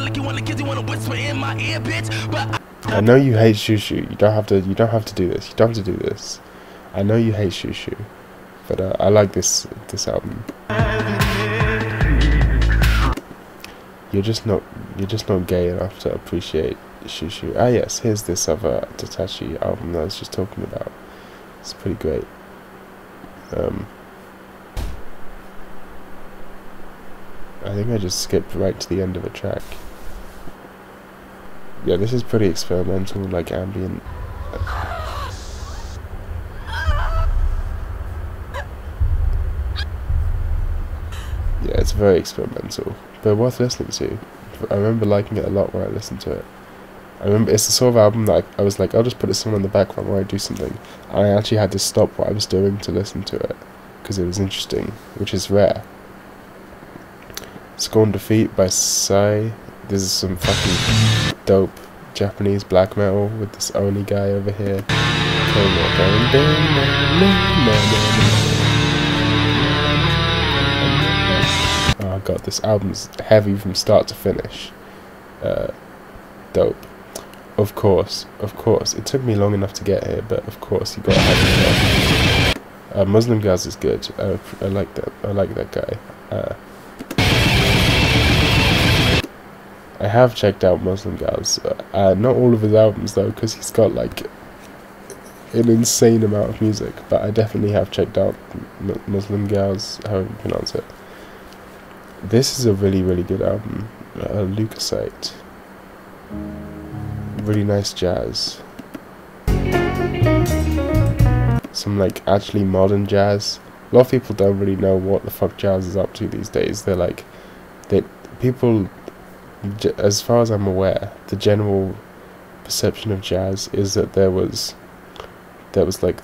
know you hate Shushu. You don't have to. You don't have to do this. You don't have to do this. I know you hate Shushu, but I like this album. You're just not gay enough to appreciate Shushu. Ah yes, here's this other Tatashi album that I was just talking about. It's pretty great. I think I just skipped right to the end of a track. Yeah, this is pretty experimental, like ambient. Yeah, it's very experimental, but worth listening to. I remember liking it a lot when I listened to it. I remember it's the sort of album that I was like, I'll just put this on in the background while I do something. And I actually had to stop what I was doing to listen to it, because it was interesting, which is rare. Scorn Defeat by Psy. This is some fucking dope Japanese black metal with this Oni guy over here. Oh god, this album's heavy from start to finish. Dope. Of course. It took me long enough to get here, but of course you got to have it. Muslim Gaz is good. I like that. I like that guy. I have checked out Muslim Gaz. Not all of his albums though, because he's got like an insane amount of music. But I definitely have checked out Muslim Gaz, however you pronounce it. This is a really, really good album. Leukocyte. Really nice jazz. Some like actually modern jazz. A lot of people don't really know what the fuck jazz is up to these days. They're like, people, as far as I'm aware, the general perception of jazz is that there was like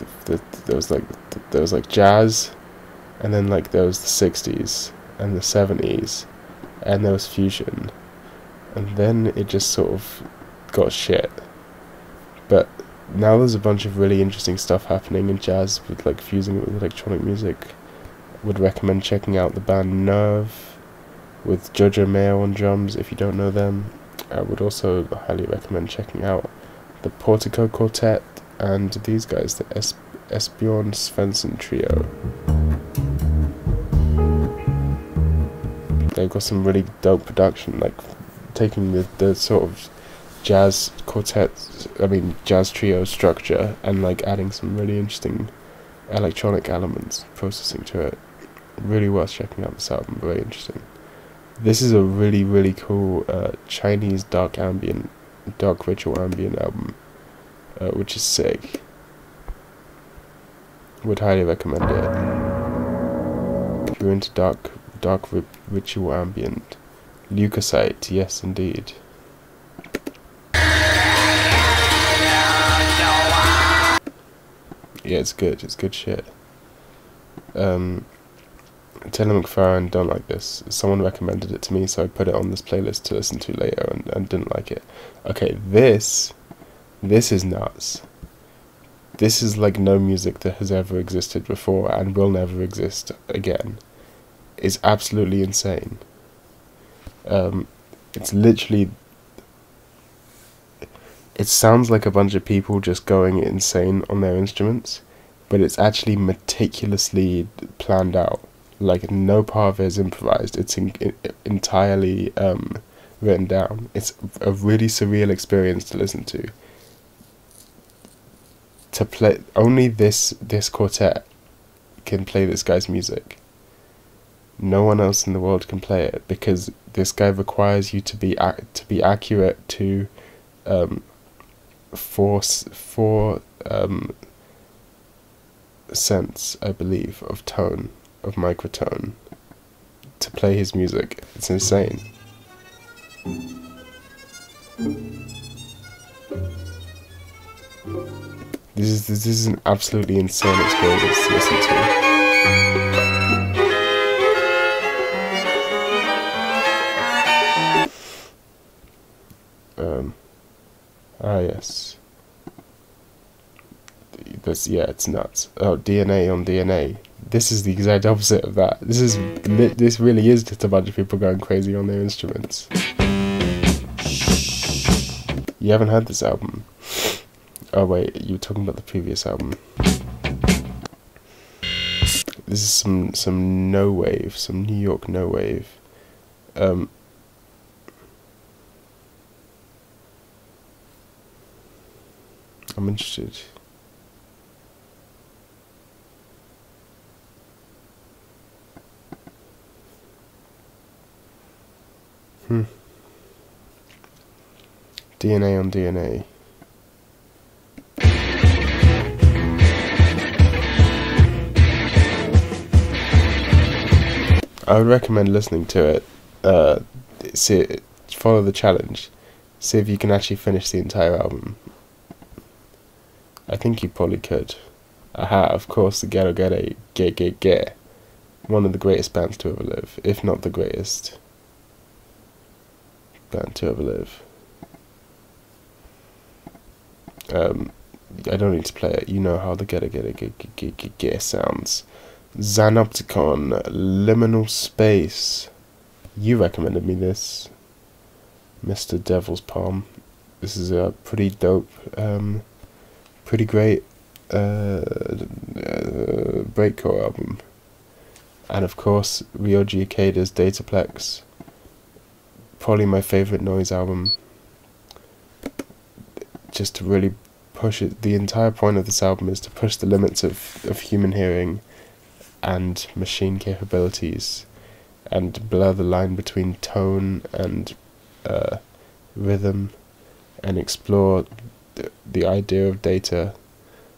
jazz, and then like there was the 60s and the 70s, and there was fusion, and then it just sort of got shit. But now there's a bunch of really interesting stuff happening in jazz with like fusing it with electronic music. Would recommend checking out the band Nerve with Jojo Mayo on drums if you don't know them. I would also highly recommend checking out the Portico Quartet and these guys, the Esbjorn Svensson Trio. They've got some really dope production, like taking the sort of jazz trio structure and like adding some really interesting electronic elements, processing to it. Really worth checking out this album, very interesting. This is a really, really cool Chinese dark ritual ambient album, which is sick. Would highly recommend it. If you're into dark ritual ambient. Leukocyte, yes indeed. Yeah, it's good shit. Taylor McFarlane don't like this. Someone recommended it to me, so I put it on this playlist to listen to later and didn't like it. Okay, this is nuts. This is like no music that has ever existed before and will never exist again. It's absolutely insane. It's literally... It sounds like a bunch of people just going insane on their instruments, but it's actually meticulously planned out. Like, no part of it is improvised. It's entirely written down. It's a really surreal experience to listen to. To play, only this quartet can play this guy's music. No one else in the world can play it, because this guy requires you to be accurate to four cents, I believe, of tone, of microtone, to play his music. It's insane. This is an absolutely insane experience to listen to. Yes. Because, yeah, it's nuts. Oh, DNA on DNA. This is the exact opposite of that. This really is just a bunch of people going crazy on their instruments. You haven't heard this album? Oh wait, you were talking about the previous album. This is some no wave, some New York no wave. I'm interested. DNA on DNA. I would recommend listening to it. Follow the challenge. See if you can actually finish the entire album. I think you probably could. Aha, of course, the Ghetto Ghetto Get. One of the greatest bands to ever live, if not the greatest band to ever live. I don't need to play it. You know how the Ghetto Ghetto Get sounds. Xanopticon, Liminal Space. You recommended me this, Mr. Devil's Palm. This is a pretty dope, pretty great breakcore album. And of course, Ryoji Ikeda's Dataplex. Probably my favourite noise album. Just to really push it. The entire point of this album is to push the limits of human hearing and machine capabilities, and blur the line between tone and rhythm, and explore the idea of data.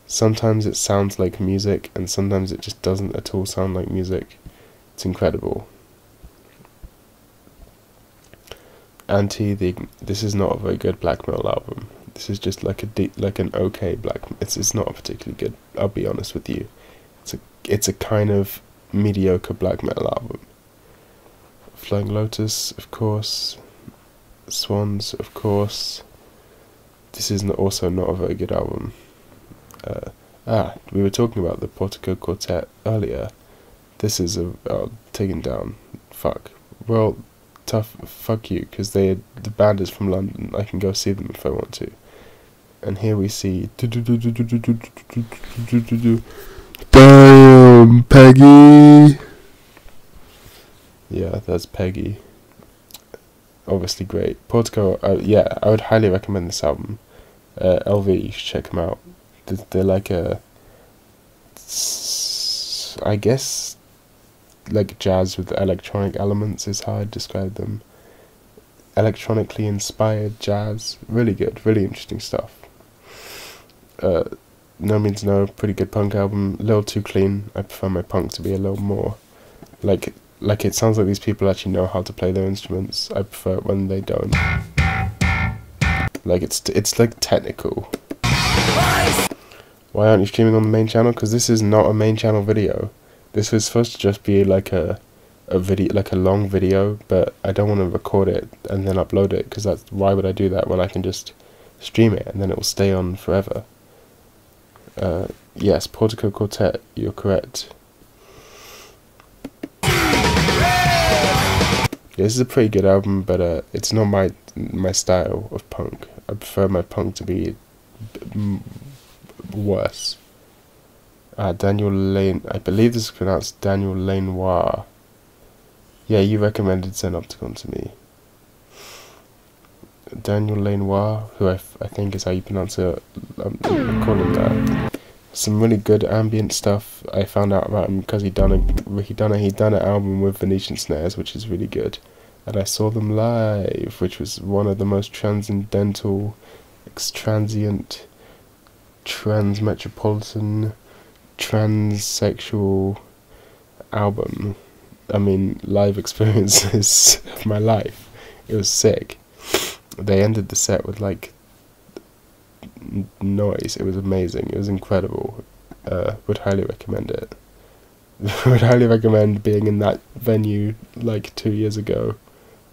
Sometimes it sounds like music, and sometimes it just doesn't at all sound like music. It's incredible. This is not a very good black metal album. This is just like an okay black. It's not particularly good. I'll be honest with you. It's a kind of mediocre black metal album. Flying Lotus, of course. Swans, of course. This is also not a very good album. We were talking about the Portico Quartet earlier. This is taken down. Fuck. Well, tough. Fuck you, because the band is from London. I can go see them if I want to. And here we see. Damn, Peggy. Yeah, that's Peggy. Obviously great. Portico. Yeah, I would highly recommend this album. LV, you should check them out. They're like I guess, like jazz with electronic elements is how I'd describe them. Electronically inspired jazz. Really good, really interesting stuff. No Means No, pretty good punk album. A little too clean. I prefer my punk to be a little more like it sounds like these people actually know how to play their instruments. I prefer it when they don't. Like it's like technical. Why aren't you streaming on the main channel? Because this is not a main channel video. This was supposed to just be like a video, like a long video, but I don't want to record it and then upload it, because why would I do that when I can just stream it and then it will stay on forever. Yes, Portico Quartet, you're correct. This is a pretty good album, but it's not my style of punk. I prefer my punk to be worse. Daniel Lane, I believe this is pronounced Daniel Lanois. Yeah, you recommended Xanopticon to me. Daniel Lanois, who I think is how you pronounce it. I'm calling that. Some really good ambient stuff. I found out about him because he'd done an album with Venetian Snares, which is really good. And I saw them live, which was one of the most transcendental, transient, transmetropolitan, transsexual live experiences of my life. It was sick. They ended the set with like noise. It was amazing. It was incredible. Would highly recommend it. Would highly recommend being in that venue like 2 years ago,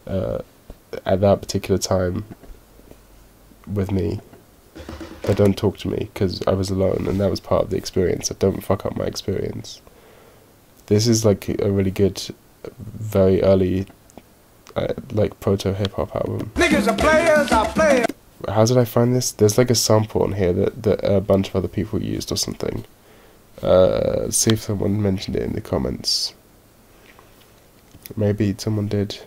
at that particular time with me. but don't talk to me because I was alone and that was part of the experience. So don't fuck up my experience. This is like a really good, very early, like proto hip hop album. Niggas are players, I play. How did I find this? There's like a sample on here that a bunch of other people used or something. See if someone mentioned it in the comments. Maybe someone did.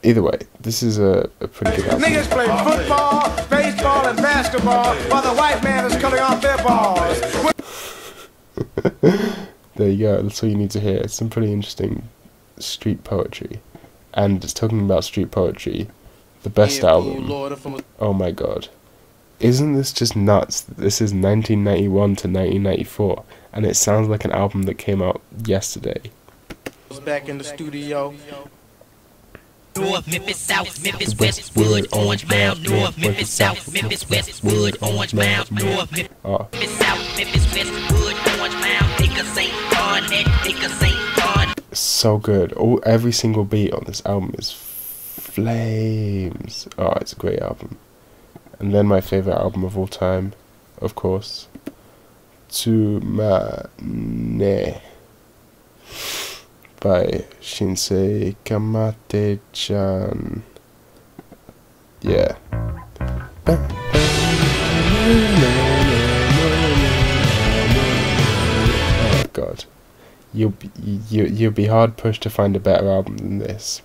Either way, this is a pretty good album. Niggas play football, baseball, and basketball while the white man is cutting off their balls. There you go, that's all you need to hear. It's some pretty interesting street poetry. And it's talking about street poetry, the best album. Oh my god. Isn't this just nuts? This is 1991 to 1994, and it sounds like an album that came out yesterday. Back in the studio. North Memphis, South Memphis, Westwood, Orange Mound, North Memphis, South Memphis, Westwood, Orange Mound, North Memphis, South Memphis, Westwood, Orange Mound, Dicker St. Barnett, Dicker St. Barnett. So good. Every single beat on this album is flames. Oh, it's a great album. And then my favorite album of all time, of course, Tsumane by Shinsei Kamate-chan. Yeah. Oh god. You'll be hard pushed to find a better album than this.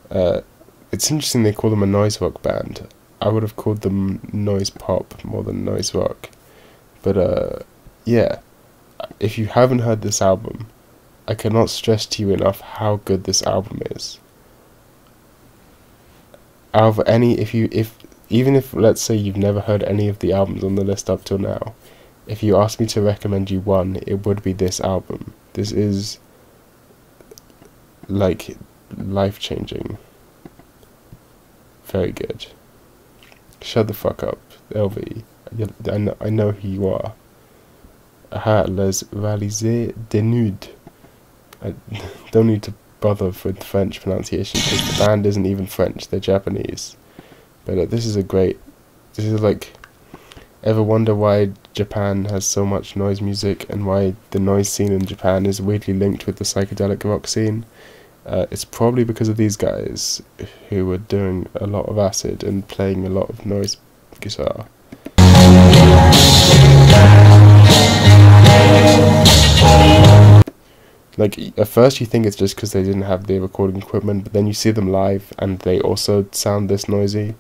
It's interesting they call them a noise rock band. I would have called them noise pop more than noise rock. But yeah. If you haven't heard this album, I cannot stress to you enough how good this album is. Out of any, even if let's say you've never heard any of the albums on the list up till now, if you ask me to recommend you one, it would be this album. This is like life-changing. Very good. Shut the fuck up, LV. I know who you are. Aha, les réalisés des nudes. I don't need to bother with French pronunciation because the band isn't even French, they're Japanese. But this is like, ever wonder why Japan has so much noise music and why the noise scene in Japan is weirdly linked with the psychedelic rock scene? It's probably because of these guys who were doing a lot of acid and playing a lot of noise guitar. Like, at first you think it's just because they didn't have the recording equipment, but then you see them live and they also sound this noisy.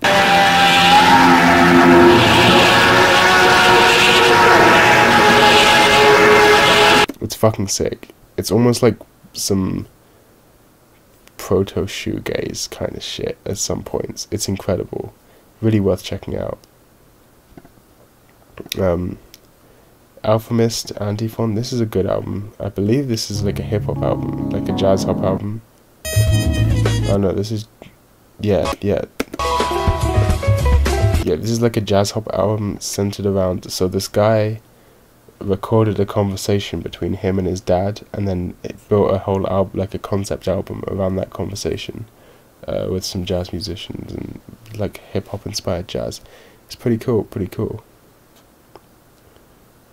It's fucking sick. It's almost like some proto-shoegaze kind of shit at some points. It's incredible. Really worth checking out. Alchemist, Antiphon, this is a good album. I believe this is like a hip-hop album, like a jazz hop album. Oh no, this is... Yeah, this is like a jazz hop album centered around... So this guy recorded a conversation between him and his dad, and then it built a whole album, like a concept album around that conversation, with some jazz musicians and like hip-hop inspired jazz. It's pretty cool, pretty cool.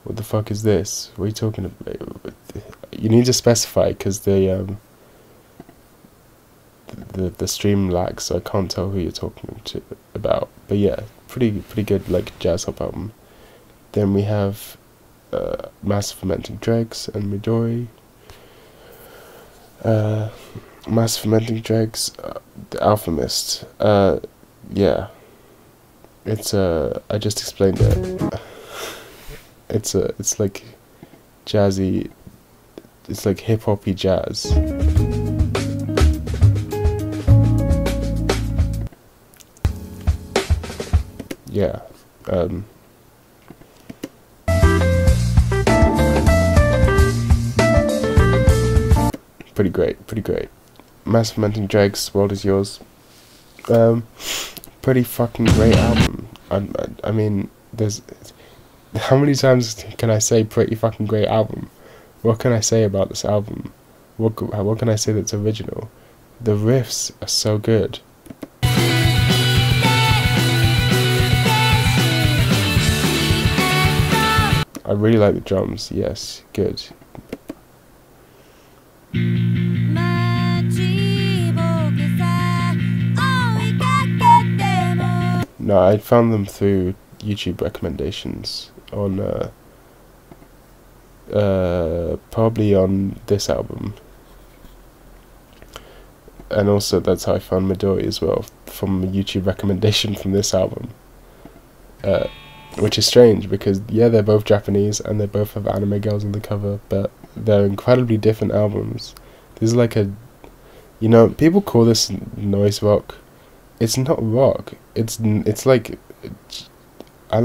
What the fuck is this? What are you talking about? You need to specify, because the stream lags, so I can't tell who you're talking about. But yeah, pretty good like jazz hop album. Then we have Massive Fermenting Dregs and Midori. Massive Fermenting Dregs, The Alchemist. Yeah, it's I just explained it. It's like jazzy, it's like hip-hoppy jazz. Yeah. Pretty great. Massive Fermenting Dregs, World Is Yours. Pretty fucking great album. I mean, there's... How many times can I say pretty fucking great album? What can I say about this album? What can I say that's original? The riffs are so good. I really like the drums. Yes, good. No, I found them through YouTube recommendations on probably on this album, and also that's how I found Midori as well, from a YouTube recommendation from this album, which is strange because yeah, they're both Japanese and they both have anime girls on the cover, but they're incredibly different albums. This is like a, you know, people call this noise rock. It's not rock. It's like, I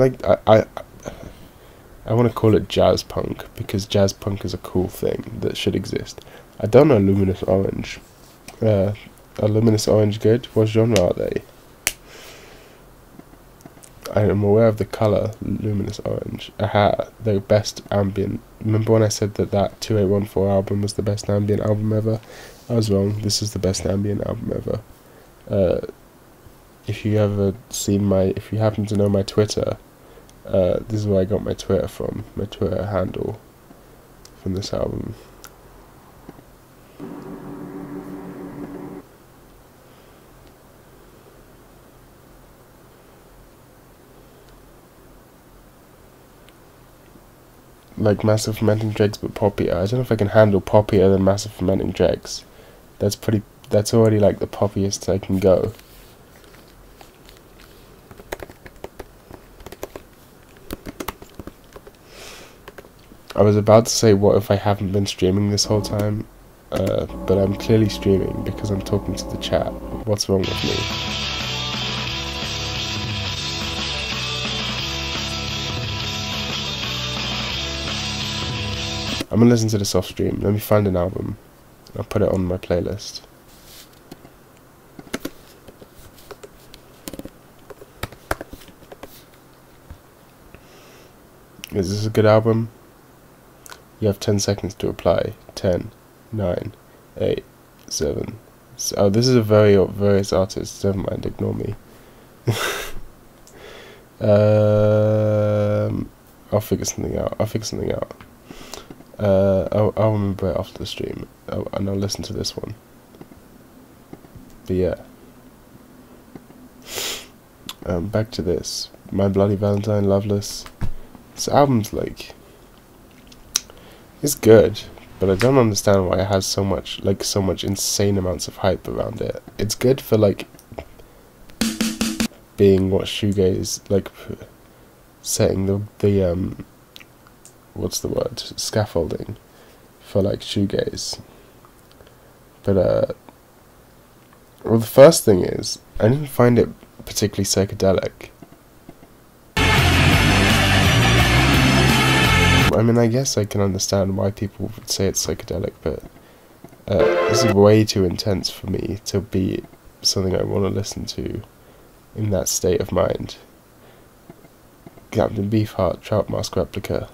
want to call it jazz punk because jazz punk is a cool thing that should exist. I don't know Luminous Orange. Are Luminous Orange good? What genre are they? I am aware of the colour Luminous Orange. Aha, the best ambient. Remember when I said that 2814 album was the best ambient album ever? I was wrong. This is the best ambient album ever. If you happen to know my Twitter, this is where I got my Twitter from, my Twitter handle from this album. Like Massive Fermenting Dregs but poppier. I don't know if I can handle poppier than Massive Fermenting Dregs. That's already like the poppiest I can go. I was about to say, what if I haven't been streaming this whole time? But I'm clearly streaming because I'm talking to the chat. What's wrong with me? I'm gonna listen to this off stream. Let me find an album. I'll put it on my playlist. Is this a good album? You have 10 seconds to reply. 10, 9, 8, 7. Oh, this is a various artists. Never mind, ignore me. I'll figure something out. I'll remember it after the stream, and I'll listen to this one. But yeah. Back to this. My Bloody Valentine, Loveless. This album's like, it's good, but I don't understand why it has so much insane amounts of hype around it. It's good for like being what shoegaze, like setting the what's the word, scaffolding for like shoegaze. But well, the first thing is I didn't find it particularly psychedelic. I mean, I guess I can understand why people would say it's psychedelic, but this is way too intense for me to be something I want to listen to in that state of mind. Captain Beefheart, Trout Mask Replica.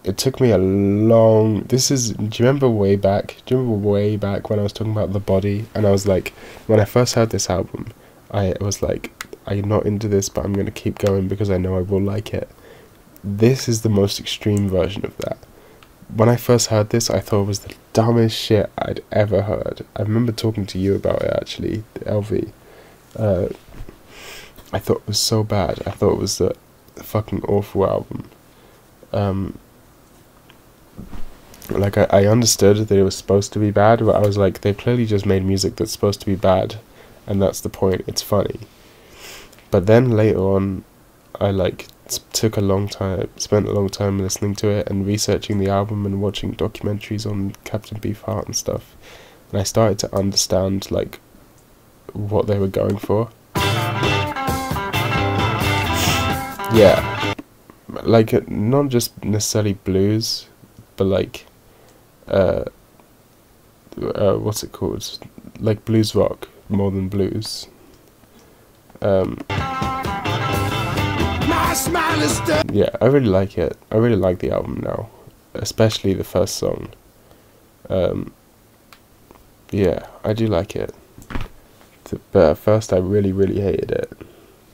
It took me a long... do you remember way back when I was talking about The Body, and I was like, when I first heard this album, I was like, I'm not into this, but I'm going to keep going because I know I will like it. This is the most extreme version of that. When I first heard this, I thought it was the dumbest shit I'd ever heard. I remember talking to you about it, actually, LV. I thought it was so bad. I thought it was a fucking awful album. Like, I understood that it was supposed to be bad, but I was like, they clearly just made music that's supposed to be bad, and that's the point, it's funny. But then later on, I spent a long time listening to it and researching the album and watching documentaries on Captain Beefheart and stuff, and I started to understand like what they were going for. Yeah, like not just necessarily blues, but like what's it called? Like blues rock more than blues. Yeah, I really like it. I really like the album now, especially the first song. Yeah, I do like it. But at first I really, really hated it.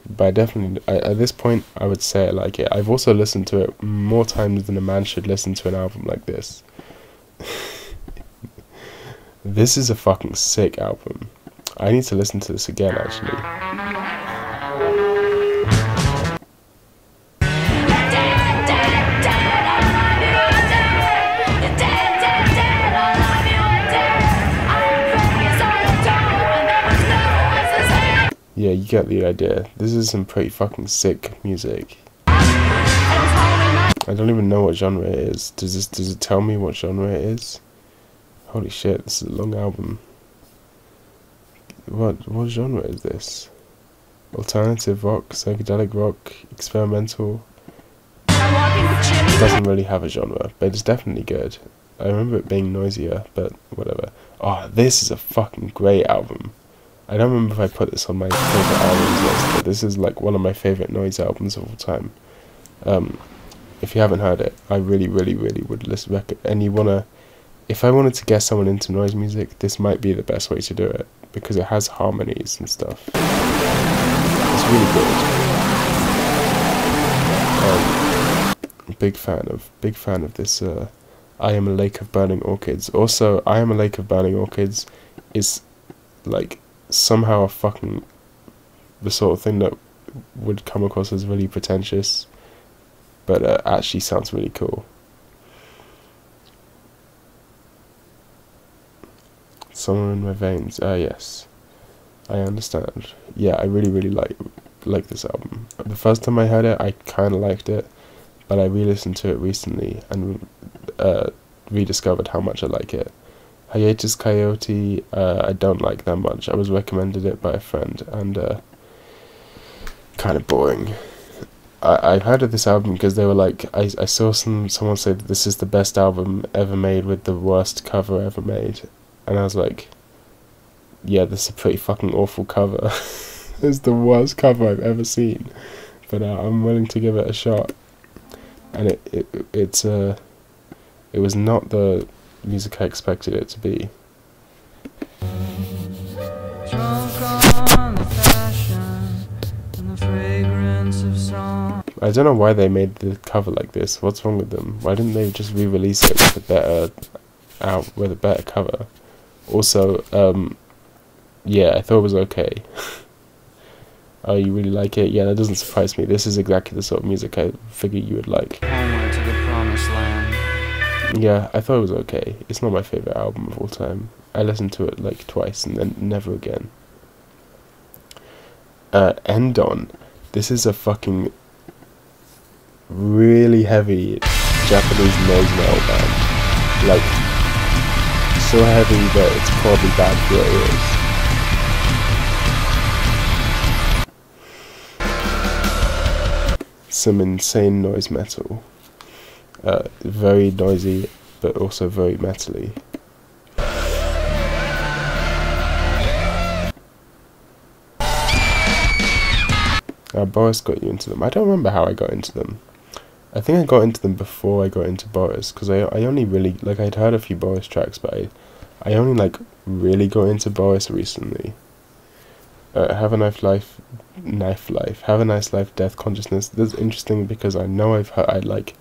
but I definitely, at this point, I would say I like it. I've also listened to it more times than a man should listen to an album like this. This is a fucking sick album. I need to listen to this again, actually. Yeah, you get the idea. This is some pretty fucking sick music. I don't even know what genre it is. Does it tell me what genre it is? Holy shit, this is a long album. What genre is this? Alternative rock, psychedelic rock, experimental. It doesn't really have a genre, but it's definitely good. I remember it being noisier, but whatever. Oh, this is a fucking great album. I don't remember if I put this on my favourite albums list, but this is like one of my favourite noise albums of all time. If you haven't heard it, I really would listen back. And if I wanted to get someone into noise music, this might be the best way to do it, because it has harmonies and stuff. It's really good. Big fan of this. I Am a Lake of Burning Orchids. Also, I Am a Lake of Burning Orchids is like somehow the sort of thing that would come across as really pretentious, but actually sounds really cool. Somewhere in My Veins. Yes, I understand. Yeah, I really like this album. The first time I heard it, I kind of liked it, but I re-listened to it recently and rediscovered how much I like it. Hiatus Kaiyote, I don't like that much. I was recommended it by a friend, and kind of boring. I heard of this album because they were like, I saw someone say that this is the best album ever made with the worst cover ever made, and I was like, yeah, this is a pretty fucking awful cover. It's the worst cover I've ever seen, but I'm willing to give it a shot. And it was not the music I expected it to be. I don't know why they made the cover like this. What's wrong with them? Why didn't they just re-release it with a better cover? Also, yeah, I thought it was okay. Oh, you really like it? Yeah, that doesn't surprise me. This is exactly the sort of music I figured you would like. Homeward to the promised land. Yeah, I thought it was okay. It's not my favourite album of all time. I listened to it like twice and then never again. End On. This is a fucking really heavy Japanese noise metal band. Like, so heavy that it's probably bad for your ears. Some insane noise metal. Very noisy, but also very metally. Boris got you into them. I don't remember how I got into them. I think I got into them before I got into Boris, because I only really, like, I'd heard a few Boris tracks, but I only, like, really got into Boris recently. Have a Nice Life, Death Consciousness. This is interesting because I know I've heard,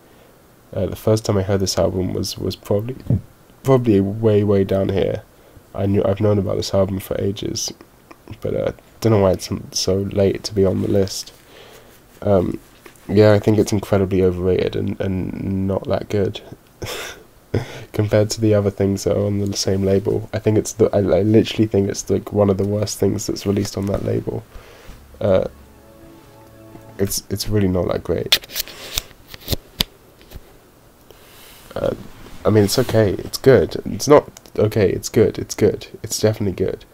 the first time I heard this album was probably way down here. I've known about this album for ages, but don't know why it's so late to be on the list. Yeah, I think it's incredibly overrated and not that good compared to the other things that are on the same label. I think I literally think it's like one of the worst things that's released on that label. It's really not that great. I mean, it's okay, it's good. It's not okay, it's good, it's definitely good.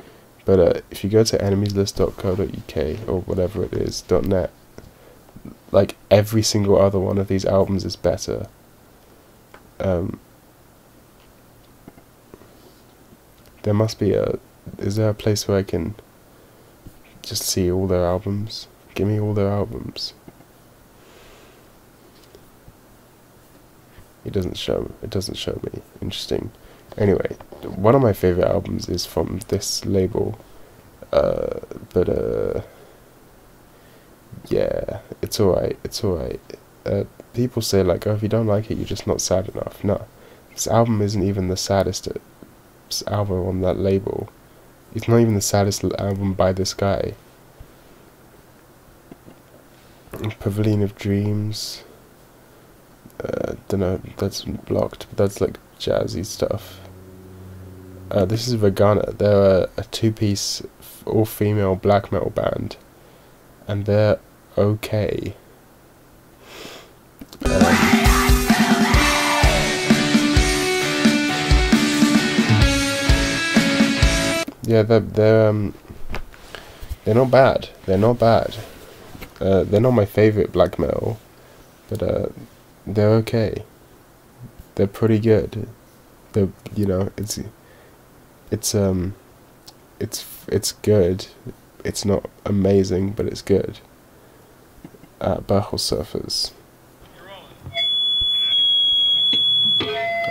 But if you go to enemieslist.co.uk or whatever it is, .net, like, every single other one of these albums is better. There must be is there a place where I can just see all their albums? Give me all their albums. It doesn't show me. Interesting. Anyway, one of my favourite albums is from this label, but Yeah, it's alright, it's alright. People say like, oh, if you don't like it, you're just not sad enough. No, this album isn't even the saddest album on that label. It's not even the saddest album by this guy. Pavilion of Dreams. Dunno, that's blocked, but that's like jazzy stuff. This is Vagana. They're a two-piece, all-female black metal band, and they're okay. Yeah, they're not bad. They're not bad. They're not my favorite black metal, but they're okay. They're pretty good. They're, you know, it's good. It's not amazing, but it's good. Bachel Surfers.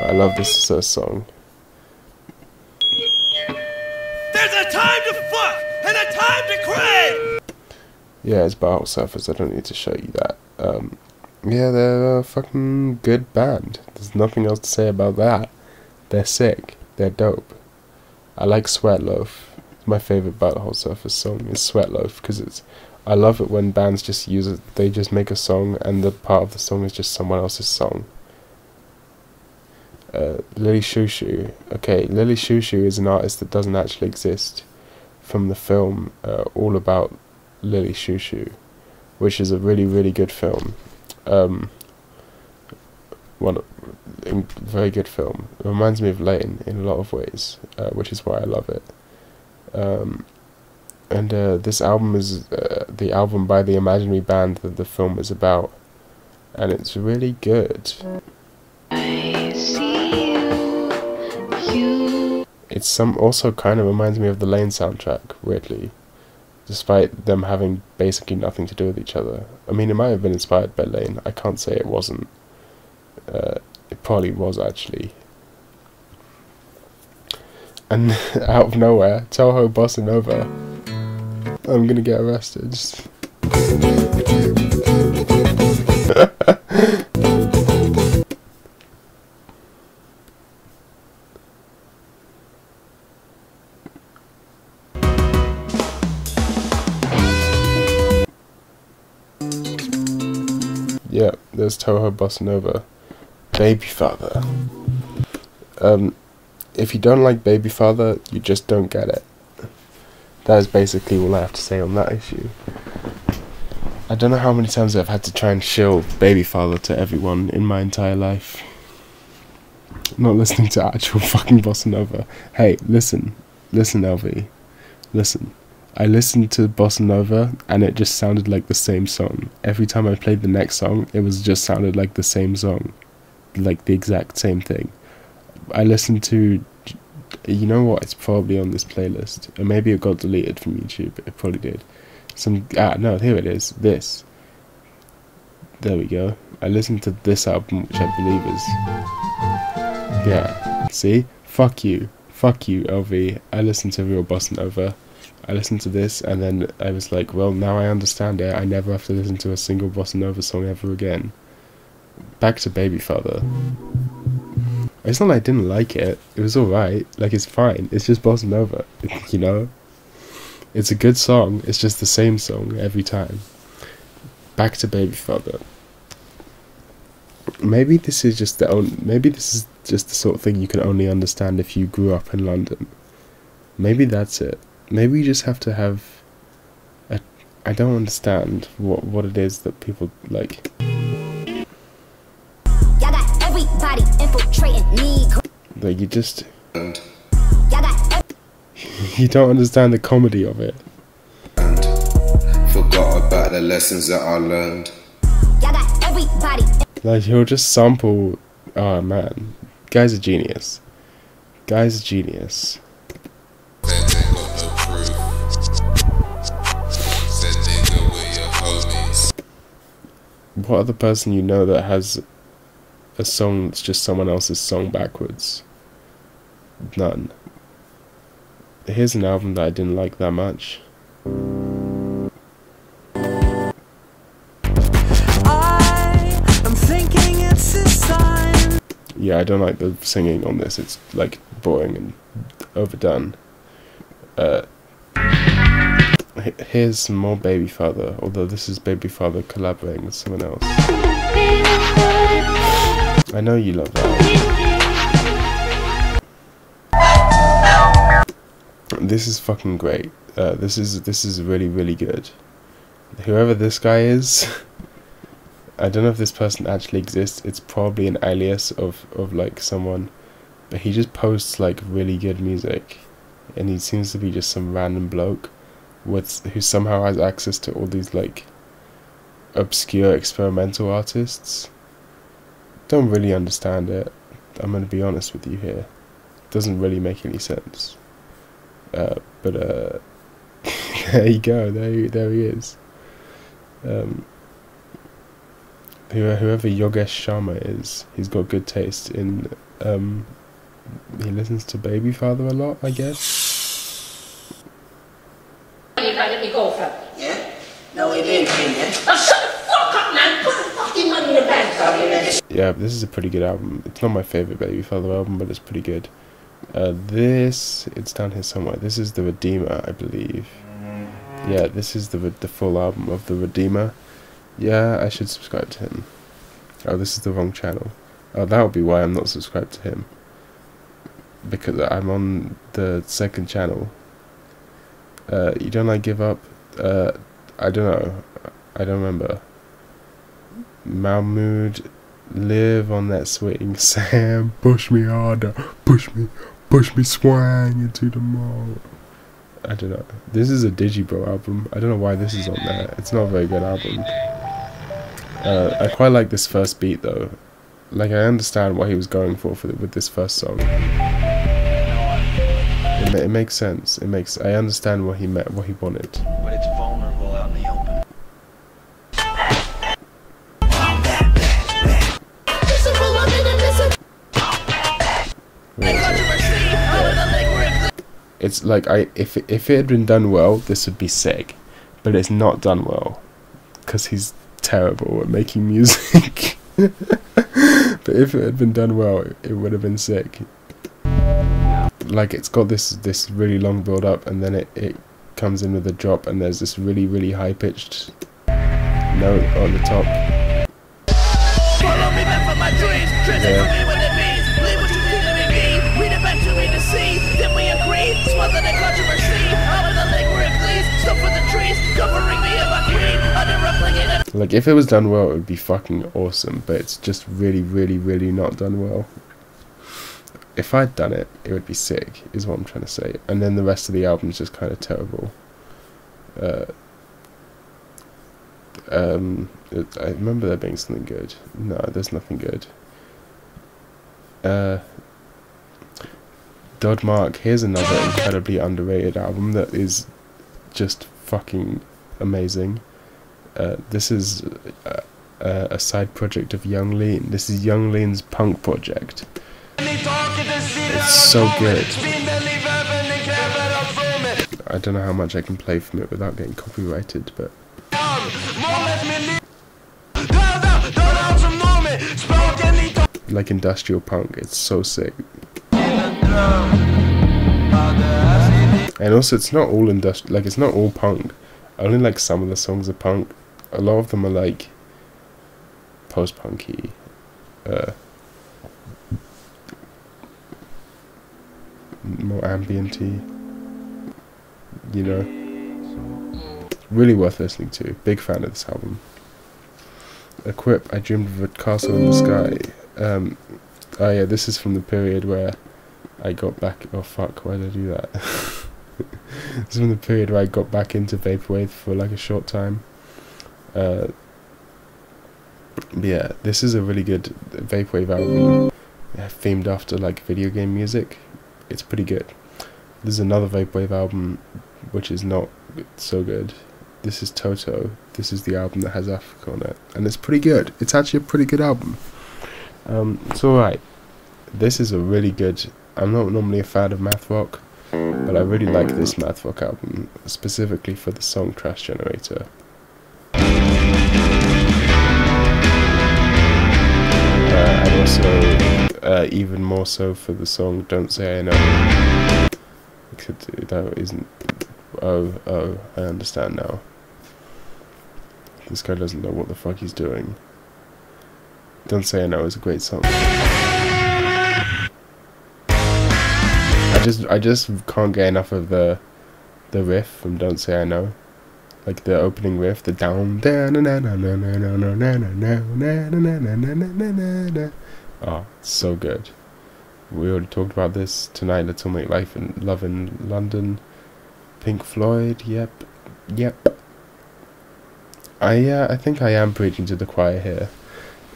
I love this song. There's a time to fuck and a time to crave. Yeah, it's Bachel Surfers. I don't need to show you that. Yeah, they're a fucking good band. There's nothing else to say about that. They're sick. They're dope. I like Sweat Loaf. My favorite Butthole Surfers song is Sweat Loaf, because I love it when bands just use it. They just make a song and the part of the song is just someone else's song. Lily Shushu. Okay, Lily Shushu is an artist that doesn't actually exist, from the film All About Lily Shushu, which is a really, really good film. Very good film. It reminds me of Lane in a lot of ways, which is why I love it. And this album is the album by the imaginary band that the film is about, and it's really good. It's also kind of reminds me of the Lane soundtrack, weirdly, despite them having basically nothing to do with each other. I mean, it might have been inspired by Lane. I can't say it wasn't. It probably was, actually. And out of nowhere, Toho Bossa Nova. I'm gonna get arrested. Yeah, there's Toho Bossa Nova. Baby Father. If you don't like Baby Father, you just don't get it. That is basically all I have to say on that issue. I don't know how many times I've had to try and shill Baby Father to everyone in my entire life. I'm not listening to actual fucking Bossa Nova. Hey, listen, LV, listen. I listened to Bossa Nova and it just sounded like the same song. Every time I played the next song, it was just sounded like the same song. Like the exact same thing. I listened to, you know what, it's probably on this playlist. Or maybe it got deleted from YouTube. It probably did. No, here it is. This. There we go. I listened to this album, which I believe is... Yeah. See? Fuck you. Fuck you, LV. I listened to Real Bossa Nova. I listened to this, and then I was like, well, now I understand it. I never have to listen to a single Bossa Nova song ever again. Back to Baby Father. It's not like I didn't like it. It was alright. Like, it's fine. It's just Bossa Nova, you know? It's a good song. It's just the same song every time. Back to Baby Father. Maybe this is just the sort of thing you can only understand if you grew up in London. Maybe that's it. Maybe you just have to have I don't understand what it is that people like. Y'all got everybody infiltrating me. Like, you just you don't understand the comedy of it. And forgot about the lessons that I learned. Y'all got everybody. Like, he'll just sample. Oh man, guy's a genius. Guy's a genius. What other person you know that has a song that's just someone else's song backwards? None. Here's an album that I didn't like that much. Yeah, I don't like the singing on this. It's like boring and overdone. Here's some more Baby Father, although this is Baby Father collaborating with someone else. I know you love that. This is fucking great. This is really good. Whoever this guy is, I don't know if this person actually exists. It's probably an alias of like someone, but he just posts like really good music, and he seems to be just some random bloke who somehow has access to all these like obscure experimental artists. Don't really understand it. I'm gonna be honest with you here. Doesn't really make any sense. But there you go. There he is. Whoever Yogesh Sharma is, he's got good taste in. He listens to Baby Father a lot, I guess. Let me go from. Yeah? No, he didn't, yeah? Oh, shut the fuck up, man! Put the fucking money in the bank. Yeah, but this is a pretty good album. It's not my favourite Baby Father album, but it's pretty good. It's down here somewhere. This is The Redeemer, I believe. Yeah, this is the full album of The Redeemer. Yeah, I should subscribe to him. Oh, this is the wrong channel. Oh, that would be why I'm not subscribed to him. Because I'm on the second channel. You don't like Give Up? I don't know. I don't remember. Mahmood, live on that swing. Sam, push me harder. Push me swang into the mall. I don't know. This is a Digibro album. I don't know why this is on there. It's not a very good album. I quite like this first beat though. Like, I understand what he was going for with this first song. It makes sense. I understand what he meant, what he wanted. But it's vulnerable out in the open. It's like, if it had been done well, this would be sick, but it's not done well because he's terrible at making music. But if it had been done well, it would have been sick. Like, it's got this really long build up, and then it comes in with a drop, and there's this really high pitched note on the top. Like, if it was done well, it would be fucking awesome, but it's just really not done well. If I'd done it, it would be sick, is what I'm trying to say. And then the rest of the album is just kind of terrible. I remember there being something good. No, there's nothing good. Dodmark, here's another incredibly underrated album that is just fucking amazing. This is a side project of Young Lean. This is Young Lean's punk project. It's so good. I don't know how much I can play from it without getting copyrighted, but like industrial punk, it's so sick. And also, it's not all like, it's not all punk. Only like some of the songs are punk. A lot of them are like post-punky. More ambienty, you know. Really worth listening to. Big fan of this album. Equip, I dreamed of a castle in the sky. Oh yeah, this is from the period where I got back. Oh fuck, why did I do that? This is from the period where I got back into vaporwave for like a short time. Yeah, this is a really good vaporwave album, themed after like video game music. It's pretty good. There's another vaporwave album which is not so good. This is Toto. This is the album that has Africa on it, and it's pretty good. It's actually a pretty good album. It's alright. This is a really good. I'm not normally a fan of math rock, but I really like this math rock album, specifically for the song Trash Generator. And also even more so for the song Don't Say I Know. That isn't... Oh, I understand now. This guy doesn't know what the fuck he's doing. Don't Say I Know is a great song. I just can't get enough of the riff from Don't Say I Know. Like the opening riff, the down. Oh, it's so good. We already talked about this tonight. Let's All Make Life and Love in London. Pink Floyd. Yep. I think I am preaching to the choir here.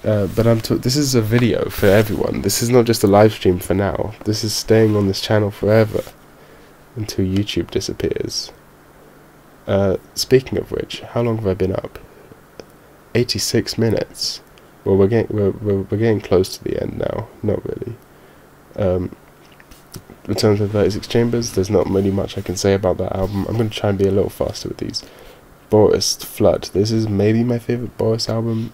But this is a video for everyone. This is not just a live stream for now. This is staying on this channel forever until YouTube disappears. Speaking of which, how long have I been up? 86 minutes. Well, we're getting close to the end now. Not really. Return to the 36 Chambers. There's not really much I can say about that album. I'm going to try and be a little faster with these. Boris Flood. This is maybe my favourite Boris album.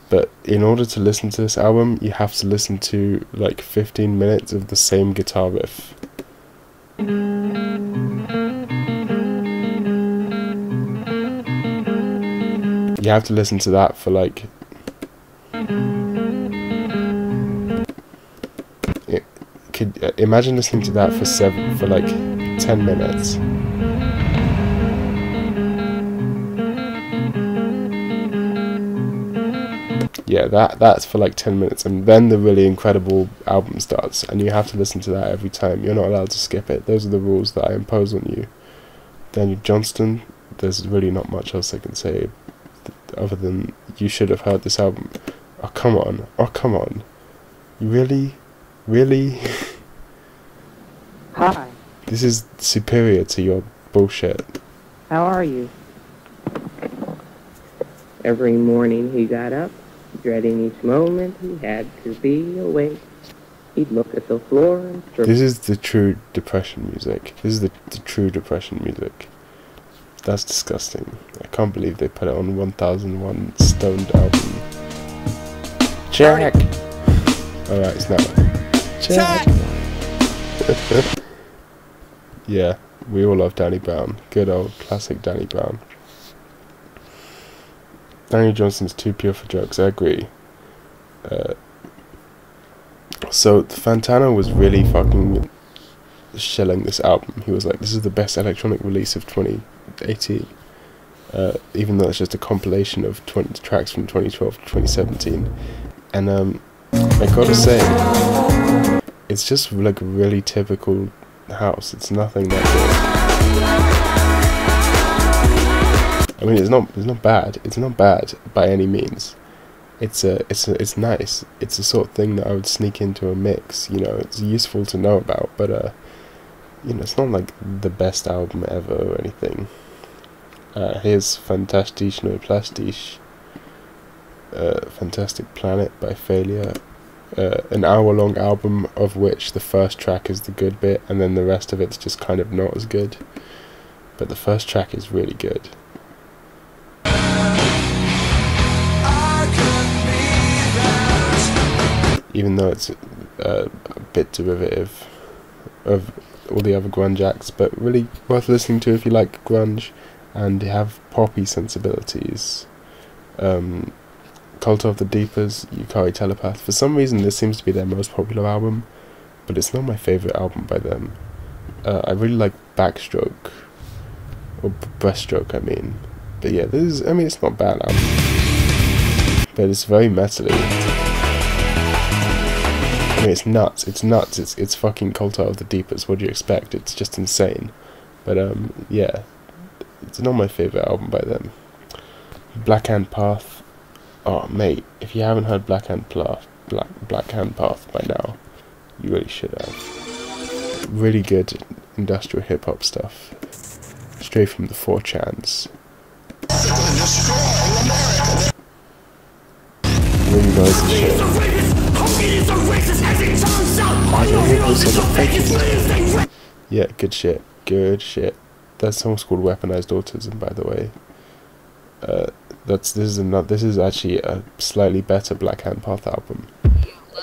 But in order to listen to this album, you have to listen to like 15 minutes of the same guitar riff. You have to listen to that for like... imagine listening to that for like 10 minutes. Yeah, that's for like 10 minutes, and then the really incredible album starts, and you have to listen to that every time. You're not allowed to skip it. Those are the rules that I impose on you. Daniel Johnston, there's really not much else I can say other than you should have heard this album. Oh, come on. Oh, come on. Really? Really? Hi. This is superior to your bullshit. How are you? Every morning he got up, dreading each moment he had to be awake. He'd look at the floor and... This is the true depression music. This is the true depression music. That's disgusting. I can't believe they put it on 1001 Stoned album. Jack! Alright, it's not. Jack! Yeah, we all love Danny Brown. Good old classic Danny Brown. Daniel Johnston's too pure for jokes, I agree. So Fantano was really fucking shelling this album. He was like, this is the best electronic release of 2018. Even though it's just a compilation of 20 tracks from 2012 to 2017. And I gotta say, it's just like a really typical house. It's nothing that good. I mean, it's not bad. It's not bad by any means. It's nice. It's the sort of thing that I would sneak into a mix. You know, it's useful to know about, but you know, it's not like the best album ever or anything. Here's Fantastisch Neuplastisch, Fantastic Planet by Failure, an hour-long album of which the first track is the good bit, and then the rest of it's just kind of not as good. But the first track is really good. Even though it's a bit derivative of all the other grunge acts, but really worth listening to if you like grunge and you have poppy sensibilities. Cult of the Deepers, Yukari Telepath. For some reason this seems to be their most popular album, but it's not my favourite album by them. I really like Backstroke, or Breaststroke I mean. But yeah, this is, I mean, it's not a bad album, but it's very metally. I mean, it's nuts, it's fucking Cult of the Deepers, what do you expect? It's just insane. But yeah, it's not my favourite album by them. Black Hand Path, oh mate, if you haven't heard Black Hand Path by now, you really should have. Really good industrial hip hop stuff, straight from the 4chans. Really noisy shit. Yeah, good shit. Good shit. That song's called Weaponized Autism, by the way. This is actually a slightly better Black Hand Path album.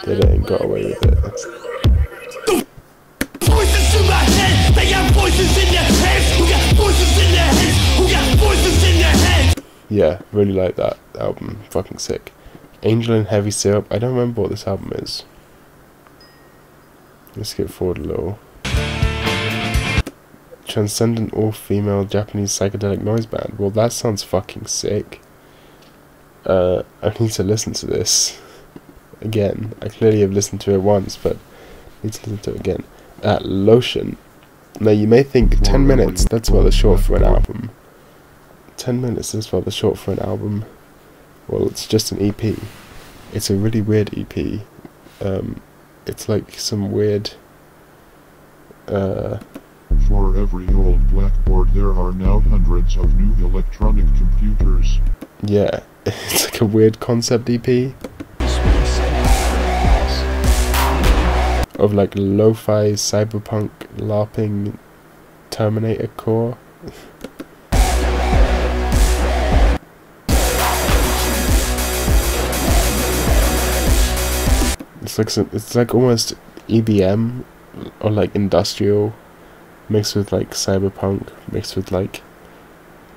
did it and got away with it. Voices in my head, they got voices in their heads. Who got voices in their heads? Who got voices in their heads? Yeah, really like that album. Fucking sick. Angel and Heavy Syrup. I don't remember what this album is. Let's skip forward a little. Transcendent all-female Japanese psychedelic noise band. Well, that sounds fucking sick. I need to listen to this again. I clearly have listened to it once, but I need to listen to it again. Lotion. Now, you may think 10 minutes, that's rather short for an album. 10 minutes is rather short for an album. Well, it's just an EP. It's a really weird EP. It's like some weird... For every old blackboard there are now hundreds of new electronic computers. Yeah, it's like a weird concept EP. Of like lo-fi, cyberpunk, LARPing, Terminator core. It's like almost EBM or like industrial, mixed with like cyberpunk, mixed with like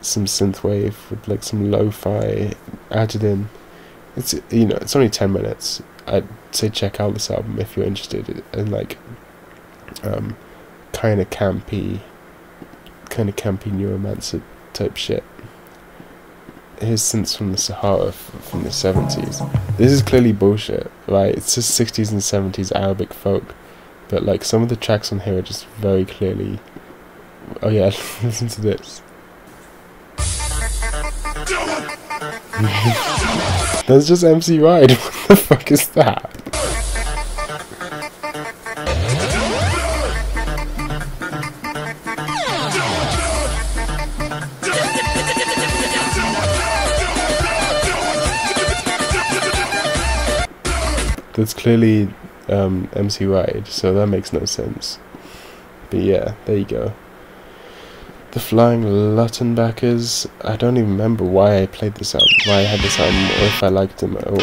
some synthwave with like some lo-fi added in. It's, you know, it's only 10 minutes. I'd say check out this album if you're interested in like kind of campy Neuromancer type shit. Here's Synths from the Sahara from the 70s. This is clearly bullshit, right? It's just 60s and 70s Arabic folk, but like some of the tracks on here are just very clearly... Oh yeah, listen to this. That's just MC Ride. What the fuck is that? That's clearly MC Ride, so that makes no sense. But yeah, there you go. The Flying Luttenbackers. I don't even remember why I played this album, why I had this album, or if I liked them at all.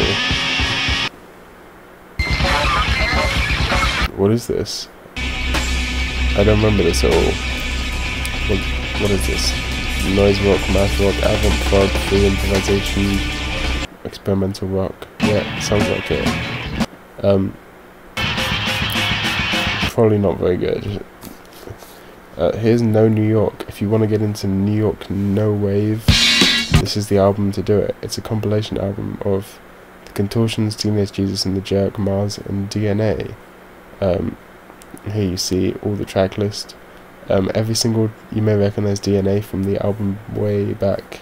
What is this? I don't remember this at all. What is this? Noise rock, math rock, avant-garde, free improvisation, experimental rock. Yeah, sounds like it. Probably not very good. Here's No New York. If you want to get into New York no wave, this is the album to do it. It's a compilation album of The Contortions, Teenage Jesus and the Jerk, Mars, and DNA. Here you see all the track list. Every single, you may recognize DNA from the album way back.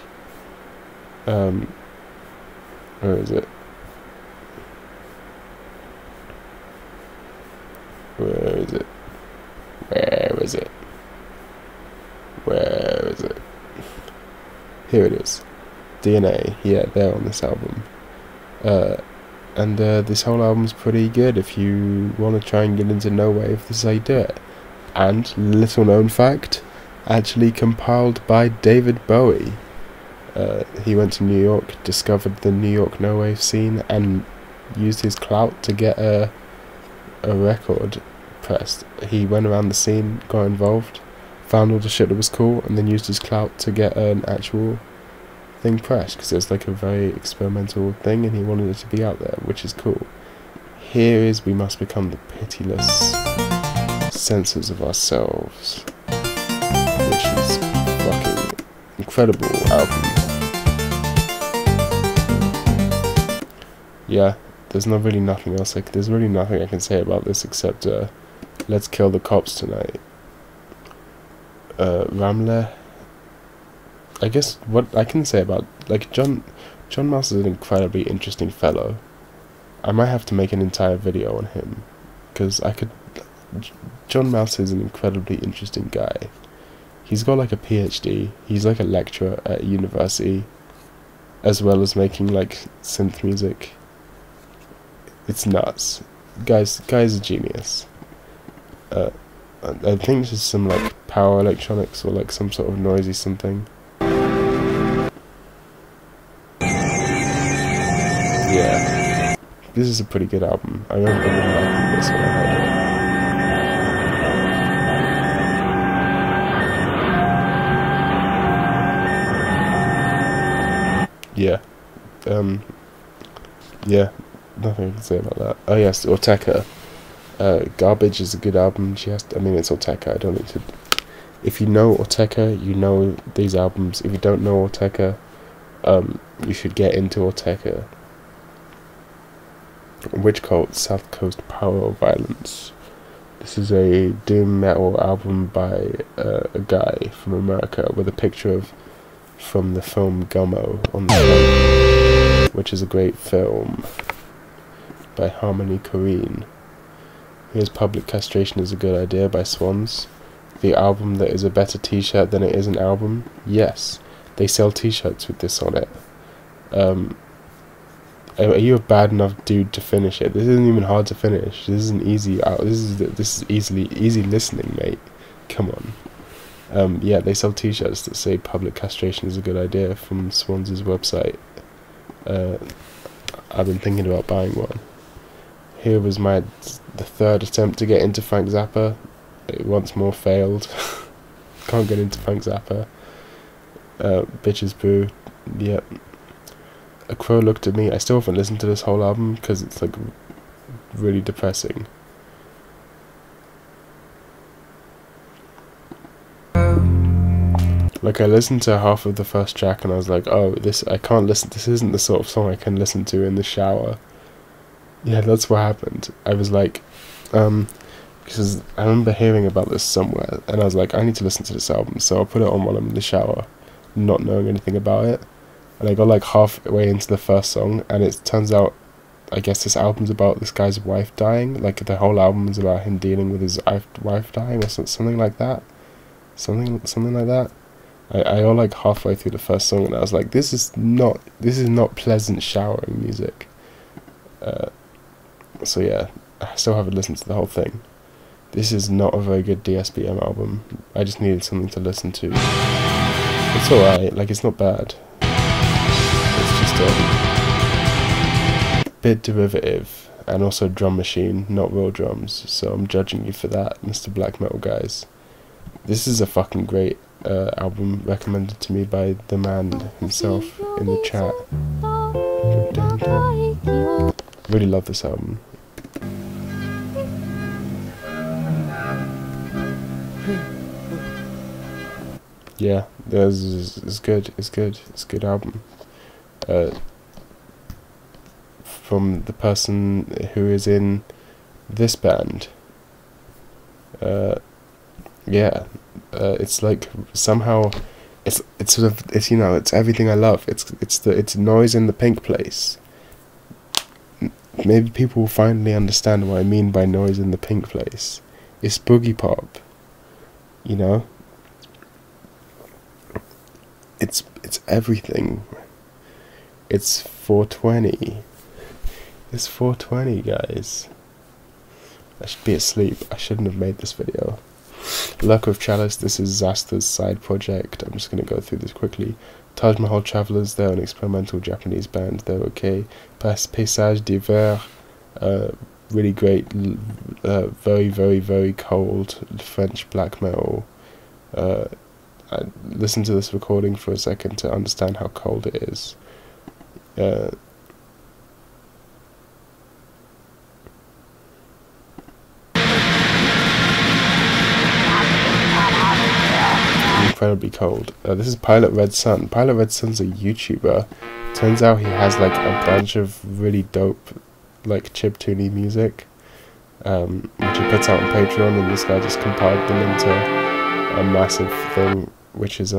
Where is it? Where is it? Where is it? Where is it? Here it is. DNA. Yeah, they're on this album. And this whole album's pretty good. If you want to try and get into no wave, this is how you do it. And, little known fact, actually compiled by David Bowie. He went to New York, discovered the New York no wave scene, and used his clout to get a record pressed. He went around the scene, got involved, found all the shit that was cool, and then used his clout to get an actual thing pressed, because it was like a very experimental thing and he wanted it to be out there, which is cool. Here is We Must Become the Pitiless Censors of Ourselves, which is fucking incredible album. Yeah, there's really nothing else there's really nothing I can say about this except Let's Kill the Cops Tonight. Ramleh, I guess what I can say about, like, John Mouse is an incredibly interesting fellow. I might have to make an entire video on him, because John Mouse is an incredibly interesting guy. He's got like a PhD, he's like a lecturer at a university, as well as making like synth music. It's nuts. Guy's a genius. I think there's some like power electronics or like some sort of noisy something. Yeah. this is a pretty good album. I remember really liking this when I heard it. Yeah. Yeah, nothing I can say about that. Oh yes, Ortega. Garbage is a good album. I mean, it's Ortega. I don't need to. If you know Ortega, you know these albums. If you don't know Ortega, you should get into Ortega. Witch Cult, South Coast Power of Violence. This is a doom metal album by a guy from America with a picture from the film Gummo on the front, which is a great film by Harmony Korine. Here's Public Castration is a Good Idea by Swans. The album that is a better t-shirt than it is an album? Yes. They sell t-shirts with this on it. Are you a bad enough dude to finish it? This isn't even hard to finish. This is an easy this is easy listening, mate. Come on. Yeah, they sell t-shirts that say Public Castration is a Good Idea from Swans' website. I've been thinking about buying one. Here was the third attempt to get into Frank Zappa. It once more failed. Can't get into Frank Zappa. Bitches Brew. Yep. A Crow Looked at Me. I still haven't listened to this whole album because it's like really depressing. Like, I listened to half of the first track and I was like, oh, I can't listen, this isn't the sort of song I can listen to in the shower. Yeah, that's what happened. I was like, because I remember hearing about this somewhere, and I was like, I need to listen to this album, so I'll put it on while I'm in the shower, not knowing anything about it. And I got like halfway into the first song, and it turns out, I guess this album's about this guy's wife dying. Like, the whole album is about him dealing with his wife dying, or something like that. Something like that. I got like halfway through the first song, and I was like, this is not pleasant showering music. So yeah, I still haven't listened to the whole thing. This is not a very good DSBM album. I just needed something to listen to. It's alright, like, it's not bad. It's just a bit derivative, and also drum machine, not real drums, so I'm judging you for that, Mr. Black Metal Guys. This is a fucking great album, recommended to me by the man himself in the chat. Really love this album. Yeah, it's good. It's a good album. From the person who is in this band. Yeah, it's like somehow it's sort of, it's, you know, it's everything I love. It's Noise in the Pink Place. Maybe people will finally understand what I mean by Noise in the Pink Place. It's boogie pop, you know. It's everything. It's 420. It's 420, guys. I should be asleep. I shouldn't have made this video. Luck of Chalice, this is Zasta's side project. I'm just going to go through this quickly. Taj Mahal Travelers, they're an experimental Japanese band. They're okay. Paysage d'Hiver, really great, very, very, very cold French black metal. I listened to this recording for a second to understand how cold it is. Incredibly cold. This is Pilot Red Sun. Pilot Red Sun's a YouTuber. Turns out he has like a bunch of really dope, like chiptune music, which he puts out on Patreon, and this guy just compiled them into a massive thing, which is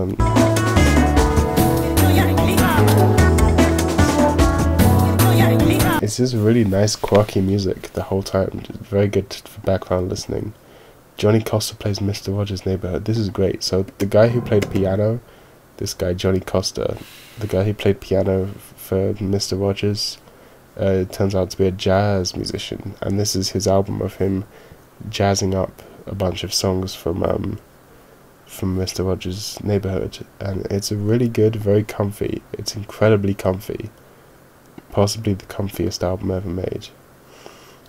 it's just really nice, quirky music the whole time. Just very good for background listening. Johnny Costa plays Mr. Rogers' Neighborhood. This is great. So the guy who played piano, this guy Johnny Costa, the guy who played piano for Mr. Rogers, turns out to be a jazz musician, and this is his album of him jazzing up a bunch of songs from Mr. Rogers' Neighborhood, and it's a really good, very comfy. It's incredibly comfy. possibly the comfiest album ever made.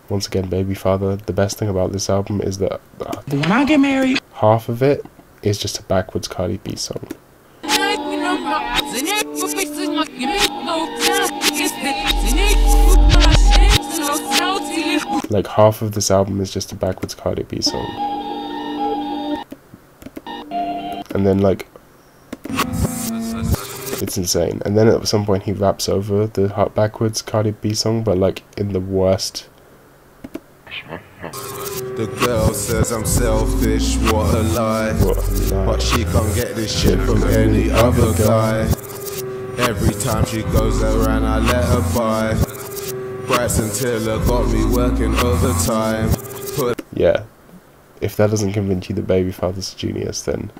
Once again, Baby Father, the best thing about this album is that When I get married, half of it is just a backwards Cardi B song. Like, half of this album is just a backwards Cardi B song. And then, like, it's insane. And then at some point he raps over the backwards Cardi B song, but like in the worst. The girl says I'm selfish, what a lie. But she can't get this shit from any other guy. Every time she goes around I let her buy. Bryson Tiller got me working overtime. Yeah, if that doesn't convince you that Baby Father's a genius, then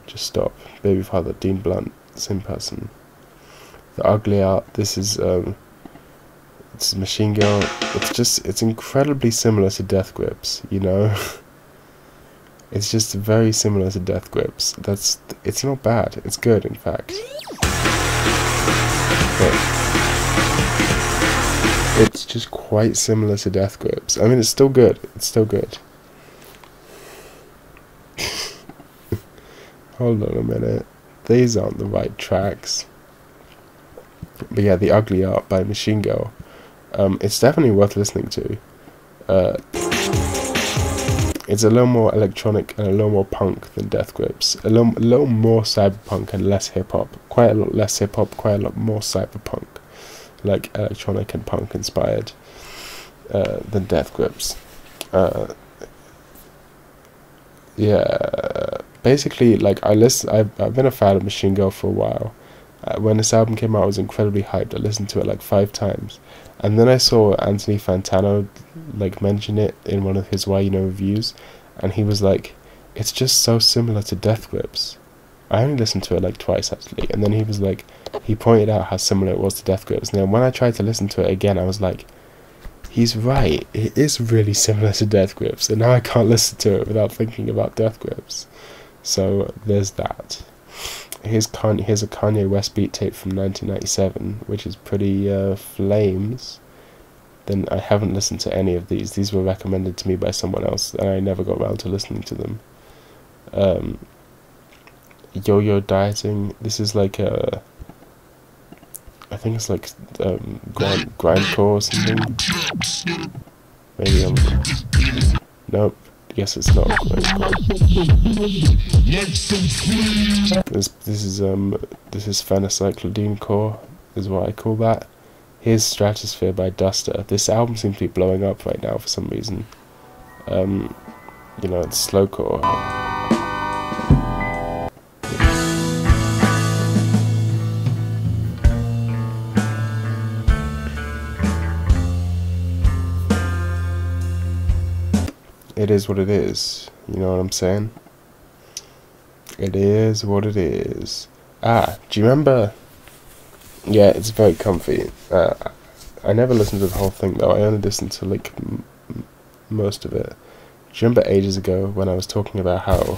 just stop. Baby Father, Dean Blunt, same person. The Ugly Art, this is it's Machine Girl. It's incredibly similar to Death Grips, you know. It's just very similar to Death Grips. It's not bad. It's good, in fact. But it's just quite similar to Death Grips. I mean, it's still good. It's still good. Hold on a minute. These aren't the right tracks. But yeah, The Ugly Art by Machine Girl. It's definitely worth listening to. It's a little more electronic and a little more punk than Death Grips. A little more cyberpunk and less hip hop. Quite a lot less hip hop, quite a lot more cyberpunk. Like electronic and punk inspired than Death Grips. Yeah, basically, like I've been a fan of Machine Girl for a while. When this album came out, I was incredibly hyped. I listened to it like 5 times, and then I saw Anthony Fantano like mention it in one of his Why You Know reviews, and he was like, "It's just so similar to Death Grips." I only listened to it like twice actually, and then he was like, he pointed out how similar it was to Death Grips. And then when I tried to listen to it again, I was like, he's right, it is really similar to Death Grips, and now I can't listen to it without thinking about Death Grips. So there's that. Here's a Kanye West beat tape from 1997, which is pretty flames. Then I haven't listened to any of these. These were recommended to me by someone else, and I never got around to listening to them. Yo-Yo Dieting. This is like a, I think it's like grindcore or something. Maybe I'm. Nope. Yes, it's not grindcore. This is Phencyclidine core, is what I call that. Here's Stratosphere by Duster. This album seems to be blowing up right now for some reason. You know, it's slowcore. It is what it is, you know what I'm saying? It is what it is. Ah, do you remember? Yeah, it's very comfy. I never listened to the whole thing though, I only listened to like most of it. Do you remember ages ago when I was talking about how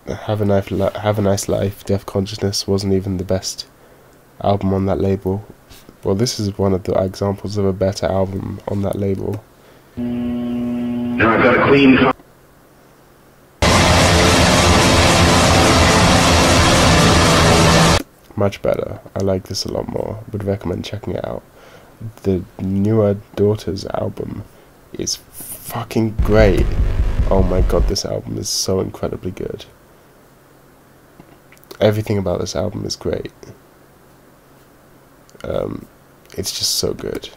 Have a Nice Life, Deaf Consciousness wasn't even the best album on that label? Well, this is one of the examples of a better album on that label. Now I've got a clean. Much better. I like this a lot more. Would recommend checking it out. The Newer Daughters album is fucking great. Oh my god, this album is so incredibly good. Everything about this album is great. It's just so good.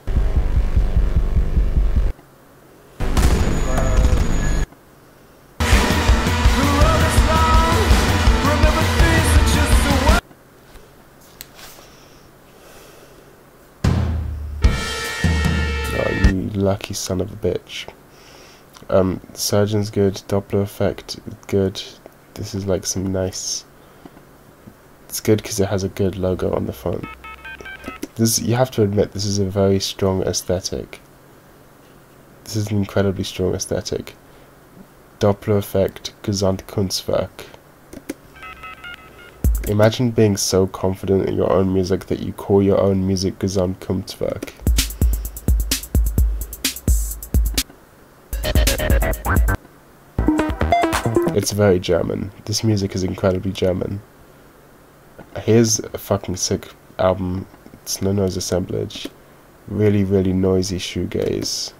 Lucky son of a bitch. Surgeon's good, Doppler Effect good. This is like some nice. It's good because it has a good logo on the front. This, you have to admit, this is a very strong aesthetic. This is an incredibly strong aesthetic. Doppler Effect, Gesamtkunstwerk. Imagine being so confident in your own music that you call your own music Gesamtkunstwerk. It's very German. This music is incredibly German. Here's a fucking sick album. It's No Noise Assemblage. Really, really noisy shoegaze.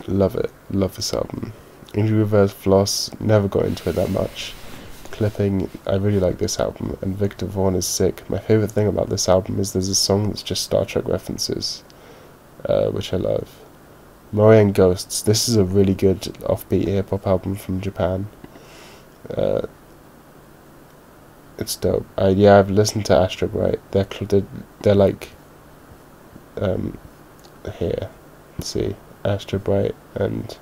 Love it. Love this album. Injury Reverse, Floss, never got into it that much. Clipping, I really like this album. And Victor Vaughn is sick. My favourite thing about this album is there's a song that's just Star Trek references, which I love. Moe and Ghosts, this is a really good offbeat hip-hop album from Japan. It's dope. Yeah, I've listened to Astro Bright. They're like, here, let's see, Astro Bright and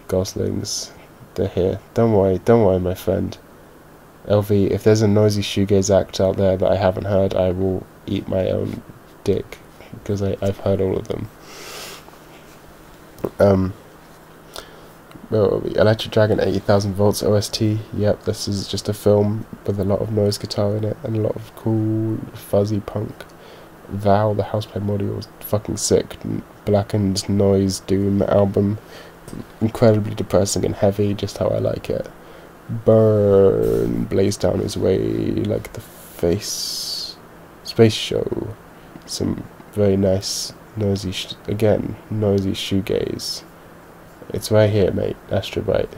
Goslings, they're here. Don't worry, my friend. LV, if there's a noisy shoegaze act out there that I haven't heard, I will eat my own dick, because I've heard all of them. Where were we? Electric Dragon 80,000 volts OST. Yep, this is just a film with a lot of noise guitar in it and a lot of cool fuzzy punk. Val, the houseplay module, was fucking sick. Blackened noise doom album, incredibly depressing and heavy, just how I like it. Burn blazed down his way like the face. Space Show, some very nice noisy noisy shoegaze. It's right here, mate. Astro Bright.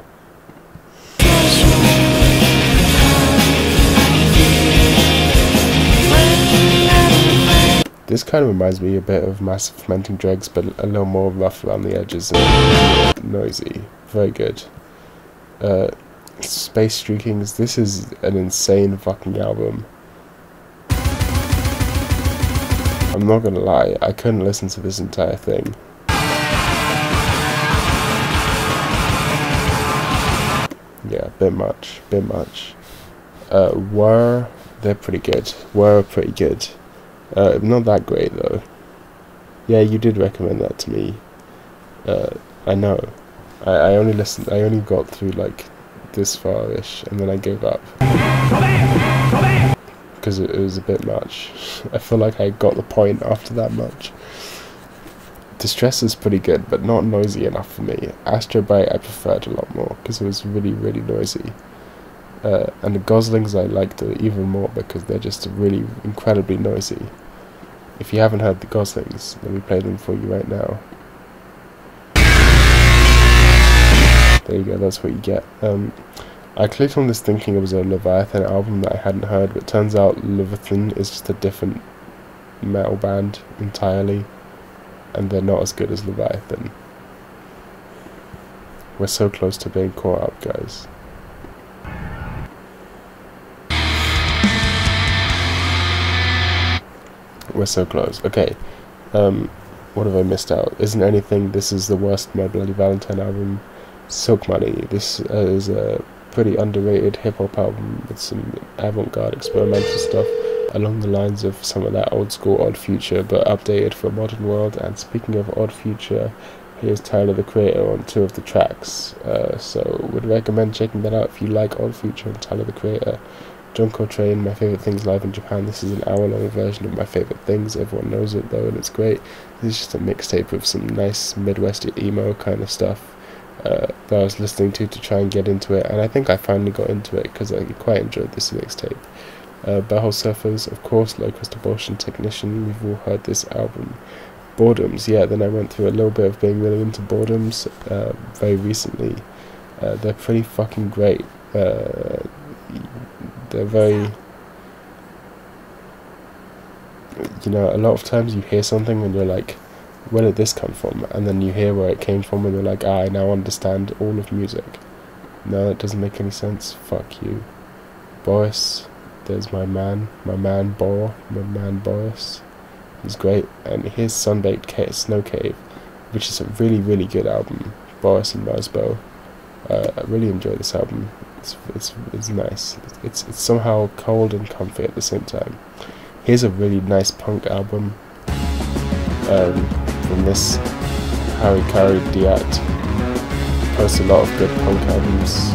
This kind of reminds me a bit of Massive Fermenting Dregs, but a little more rough around the edges and noisy. Very good. Space Streakings. This is an insane fucking album. I'm not gonna lie, I couldn't listen to this entire thing. Yeah, bit much. Were, they're pretty good. Were pretty good. Not that great though. Yeah, you did recommend that to me. I know. I only got through like this far-ish, and then I gave up. Because it was a bit much. I feel like I got the point after that much. Distress is pretty good, but not noisy enough for me. Astro Bright I preferred a lot more, because it was really, really noisy. And the Goslings I liked even more, because they're just really incredibly noisy. If you haven't heard the Goslings, let me play them for you right now. There you go, that's what you get. I clicked on this thinking it was a Leviathan album that I hadn't heard, but turns out Leviathan is just a different metal band entirely, and they're not as good as Leviathan. We're so close to being caught up, guys. We're so close. Okay, what have I missed out? Isn't Anything, This Is the Worst My Bloody Valentine album. Silk Money, this is a pretty underrated hip-hop album with some avant-garde experimental stuff along the lines of some of that old school Odd Future, but updated for a modern world. And speaking of Odd Future, here's Tyler the Creator on 2 of the tracks, so would recommend checking that out if you like Odd Future and Tyler the Creator. John Coltrane, My Favorite Things Live in Japan. This is an hour-long version of My Favorite Things. Everyone knows it though, and it's great. This is just a mixtape of some nice Midwest emo kind of stuff that I was listening to try and get into it, and I think I finally got into it because I quite enjoyed this mixtape. Butthole Surfers, of course, Low Cost Abortion Technician, we've all heard this album. Boredoms, yeah, then I went through a little bit of being really into Boredoms very recently. They're pretty fucking great. They're very, you know, a lot of times you hear something and you're like, where did this come from? And then you hear where it came from and you're like, I now understand all of music. No, that doesn't make any sense. Fuck you. Boris, there's my man Boris. He's great. And here's Sunbaked Snow Cave, which is a really, really good album. Boris and Mosbo. I really enjoy this album. It's nice. It's somehow cold and comfy at the same time. Here's a really nice punk album. From this Harry Carey Diat. Posts a lot of good punk albums.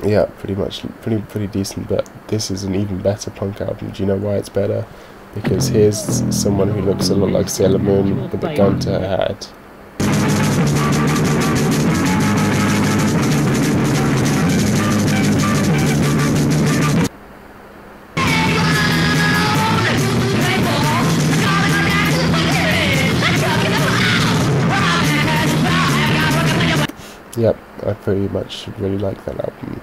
Yeah, pretty decent, but this is an even better punk album. Do you know why it's better? Because here's someone who looks a lot like Sailor Moon with a gun to her head. Yep, I pretty much really like that album.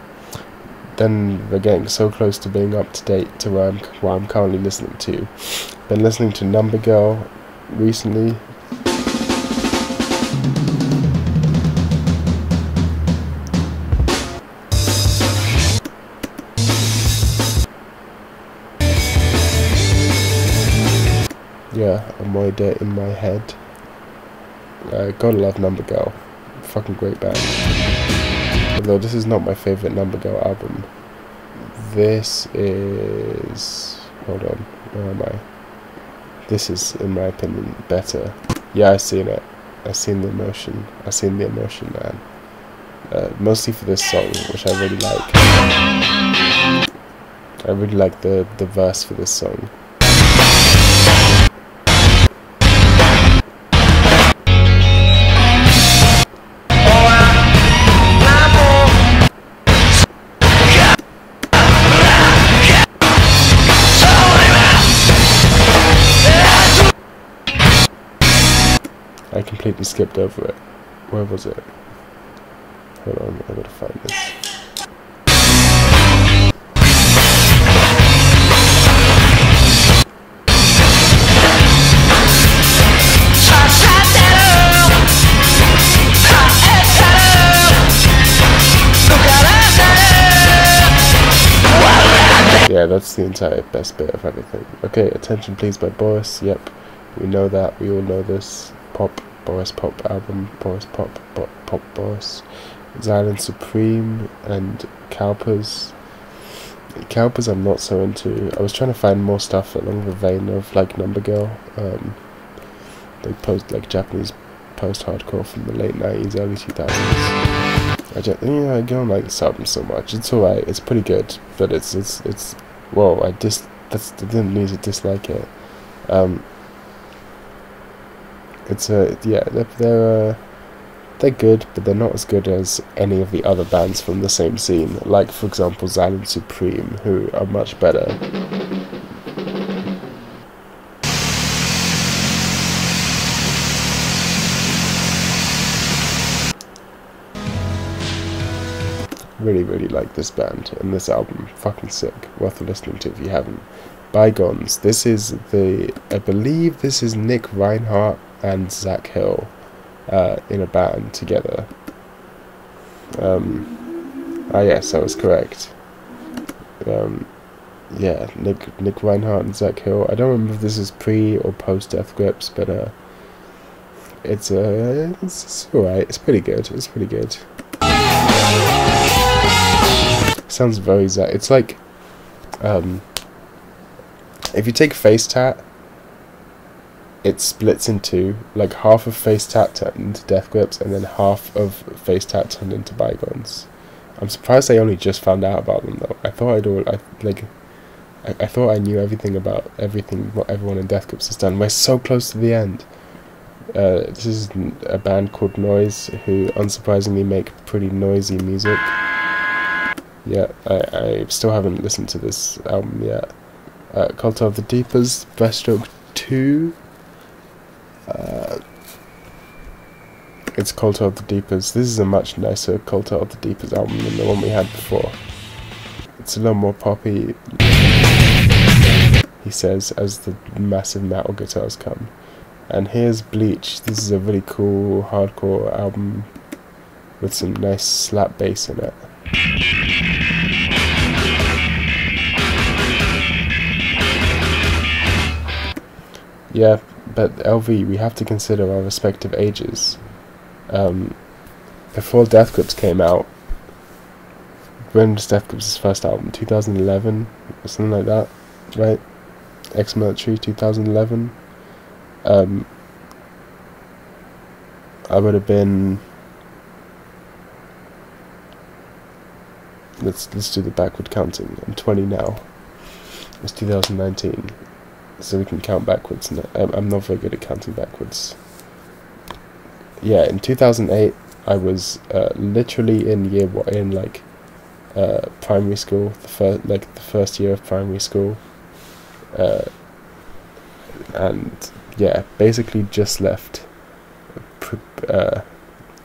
Then we're getting so close to being up to date to what I'm currently listening to. Been listening to Number Girl recently. Yeah, Amoida in my head. Gotta love Number Girl. Fucking great band. Although this is not my favourite Number Girl album. This is... hold on, where am I? This is, in my opinion, better. Yeah, I've seen it. I've seen the emotion. I've seen the emotion, man. Mostly for this song, which I really like. I really like the verse for this song. I completely skipped over it. Where was it? Hold on, I gotta find this. Yeah, that's the entire best bit of everything. Okay, Attention Please by Boris. Yep, we know that. We all know this. Boris Pop album. Boris Pop. Boris. Xylem Supreme and Cowpers. Cowpers I'm not so into. I was trying to find more stuff along the vein of like Number Girl. They post like Japanese post-hardcore from the late 90s, early 2000s. I don't like this album so much. It's alright. It's pretty good, but it's whoa. I didn't need to dislike it. They're good, but they're not as good as any of the other bands from the same scene. Like for example, Xylem Supreme, who are much better. Really like this band and this album. Fucking sick. Worth listening to if you haven't. Bygones. This is I believe this is Nick Reinhardt and Zach Hill in a band together. Yes, I was correct. Yeah, Nick Reinhardt and Zach Hill. I don't remember if this is pre or post Death Grips, but it's alright. It's pretty good. It's pretty good. Sounds very Zach. It's like if you take Face Tat, it splits in two. Like half of Face Tat turned into Death Grips, and then half of Face Tat turned into Bygones. I'm surprised I only just found out about them though. I thought I thought I knew everything about what everyone in Death Grips has done. We're so close to the end. This is a band called Noise, who unsurprisingly make pretty noisy music. Yeah, I still haven't listened to this album yet. Cult of the Deepers, Breaststroke 2. It's Cult of the Deepers. This is a much nicer Cult of the Deepers album than the one we had before. It's a little more poppy, he says, as the massive metal guitars come. And here's Bleach. This is a really cool hardcore album with some nice slap bass in it. Yeah, but LV, we have to consider our respective ages. Before Death Grips came out, when was Death Grips' first album? 2011? Or something like that, right? Ex-Military, 2011. I would have been... let's do the backward counting. I'm 20 now. It's 2019, so we can count backwards. I'm not very good at counting backwards. Yeah, in 2008, I was literally in primary school, the first year of primary school, and yeah, basically just left.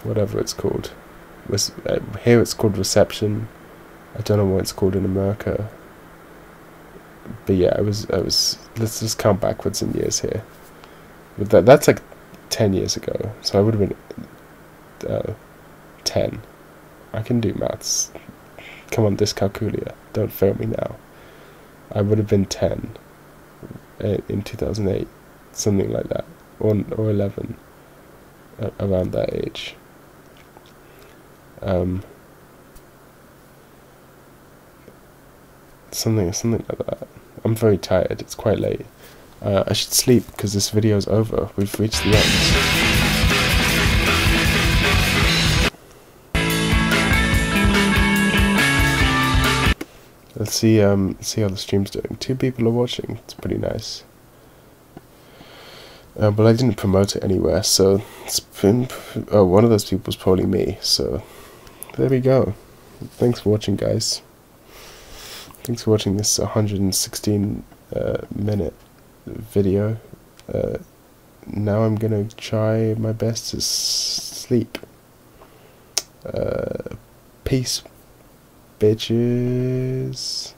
Whatever it's called, here it's called reception. I don't know what it's called in America. But yeah, I was. Let's just count backwards in years here. But that's like 10 years ago, so I would have been 10. I can do maths. Come on, dyscalculia. Don't fail me now. I would have been 10 in 2008, something like that, or 11, around that age. Something like that. I'm very tired. It's quite late. I should sleep because this video's over. We've reached the end. Let's see how the stream's doing. 2 people are watching. It's pretty nice. But I didn't promote it anywhere, so it's been. One of those people's probably me. So there we go. Thanks for watching, guys. Thanks for watching this 116 minute video. Now I'm gonna try my best to sleep. Peace, bitches.